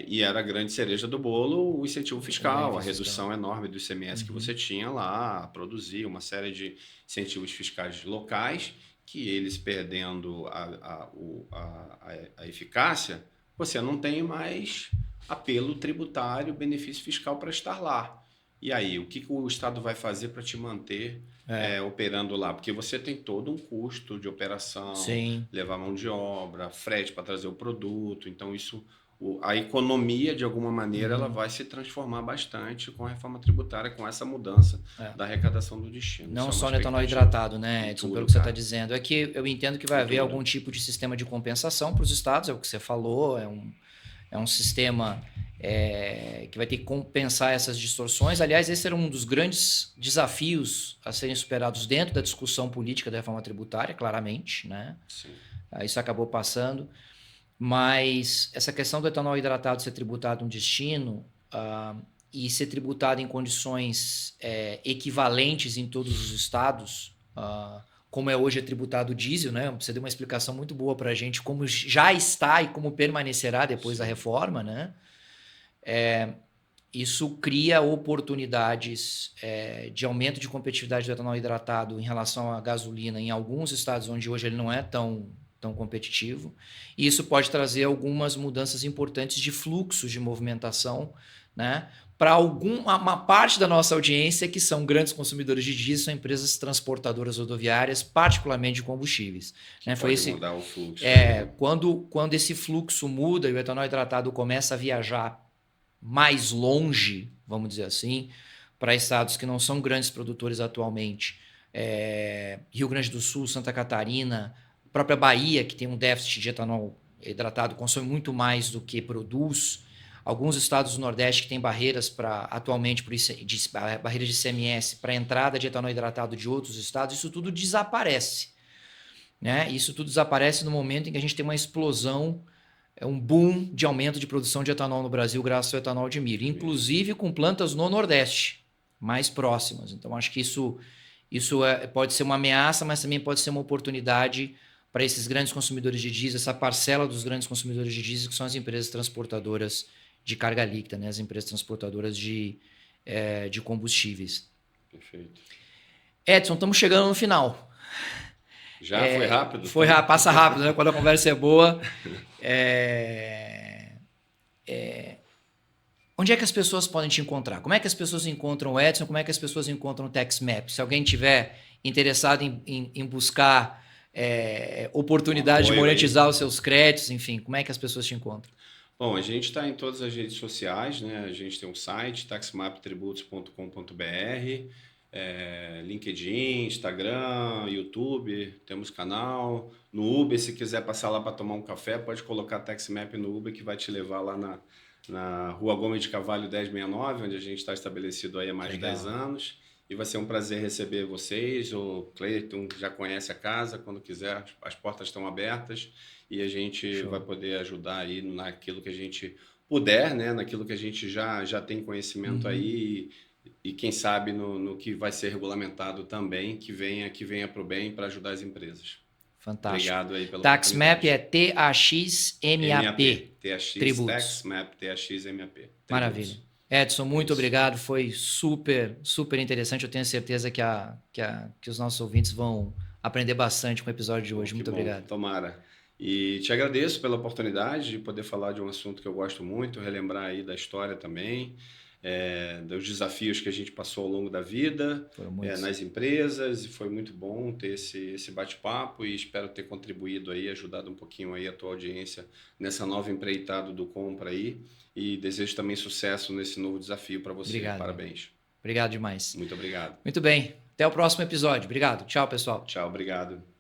E era a grande cereja do bolo o incentivo fiscal, a redução enorme do ICMS que você tinha lá, a produzir uma série de incentivos fiscais locais, que eles perdendo a eficácia, você não tem mais apelo tributário, benefício fiscal para estar lá. E aí, o que o Estado vai fazer para te manter operando lá? Porque você tem todo um custo de operação, Sim. levar mão de obra, frete para trazer o produto. Então, a economia, de alguma maneira, ela vai se transformar bastante com a reforma tributária, com essa mudança da arrecadação do destino. Não Isso é só uma no etanol expectativa. hidratado, né, Edson, pelo que você está dizendo. É que eu entendo que vai haver algum tipo de sistema de compensação para os estados, é o que você falou, é um sistema que vai ter que compensar essas distorções. Aliás, esse era um dos grandes desafios a serem superados dentro da discussão política da reforma tributária, claramente, né? Sim. Isso acabou passando. Mas essa questão do etanol hidratado ser tributado no destino e ser tributado em condições equivalentes em todos os estados, como hoje é tributado o diesel, né? Você deu uma explicação muito boa para a gente como já está e como permanecerá depois da reforma, né? Isso cria oportunidades de aumento de competitividade do etanol hidratado em relação à gasolina em alguns estados onde hoje ele não é tão competitivo. E isso pode trazer algumas mudanças importantes de fluxo de movimentação, né? Para uma parte da nossa audiência que são grandes consumidores de diesel, são empresas transportadoras rodoviárias, particularmente de combustíveis. Né? Pode mudar o fluxo. Quando esse fluxo muda e o etanol hidratado começa a viajar mais longe, vamos dizer assim, para estados que não são grandes produtores atualmente, Rio Grande do Sul, Santa Catarina, própria Bahia, que tem um déficit de etanol hidratado, consome muito mais do que produz. Alguns estados do Nordeste que têm barreiras atualmente barreiras de ICMS para a entrada de etanol hidratado de outros estados, isso tudo desaparece. Né? Isso tudo desaparece no momento em que a gente tem uma explosão, um boom de aumento de produção de etanol no Brasil graças ao etanol de milho, inclusive com plantas no Nordeste, mais próximas. Então, acho que isso pode ser uma ameaça, mas também pode ser uma oportunidade para esses grandes consumidores de diesel, essa parcela dos grandes consumidores de diesel, que são as empresas transportadoras de carga líquida, né? As empresas transportadoras de combustíveis. Perfeito. Edson, estamos chegando no final. Já foi rápido? Passa rápido, né? Quando a conversa é boa. Onde é que as pessoas podem te encontrar? Como é que as pessoas encontram o Edson? Como é que as pessoas encontram o TaxMap? Se alguém tiver interessado em buscar oportunidade de monetizar os seus créditos, enfim, como é que as pessoas te encontram? Bom, a gente está em todas as redes sociais, né? A gente tem um site, taxmaptributos.com.br, LinkedIn, Instagram, YouTube, temos canal. No Uber, se quiser passar lá para tomar um café, pode colocar TaxMap no Uber, que vai te levar lá na Rua Gomes de Carvalho 1069, onde a gente está estabelecido aí há mais de 10 anos. E vai ser um prazer receber vocês. O Cleiton já conhece a casa, quando quiser, as portas estão abertas e a gente vai poder ajudar aí naquilo que a gente puder, né? Naquilo que a gente já tem conhecimento aí e quem sabe no que vai ser regulamentado também, que venha para o bem para ajudar as empresas. Fantástico. Obrigado aí pela TaxMap é TAXMAP. Tributos. TaxMap, TAXMAP. Maravilha. Edson, muito obrigado. Foi super, super interessante. Eu tenho certeza que os nossos ouvintes vão aprender bastante com o episódio de hoje. Muito obrigado. Tomara. E te agradeço pela oportunidade de poder falar de um assunto que eu gosto muito, relembrar aí da história também. dos desafios que a gente passou ao longo da vida, nas empresas, e foi muito bom ter esse bate-papo e espero ter contribuído aí, ajudado um pouquinho aí a tua audiência nessa nova empreitada do Compra aí, e desejo também sucesso nesse novo desafio para você. Obrigado. Parabéns. Obrigado demais. Muito obrigado. Muito bem. Até o próximo episódio. Obrigado. Tchau, pessoal. Tchau, obrigado.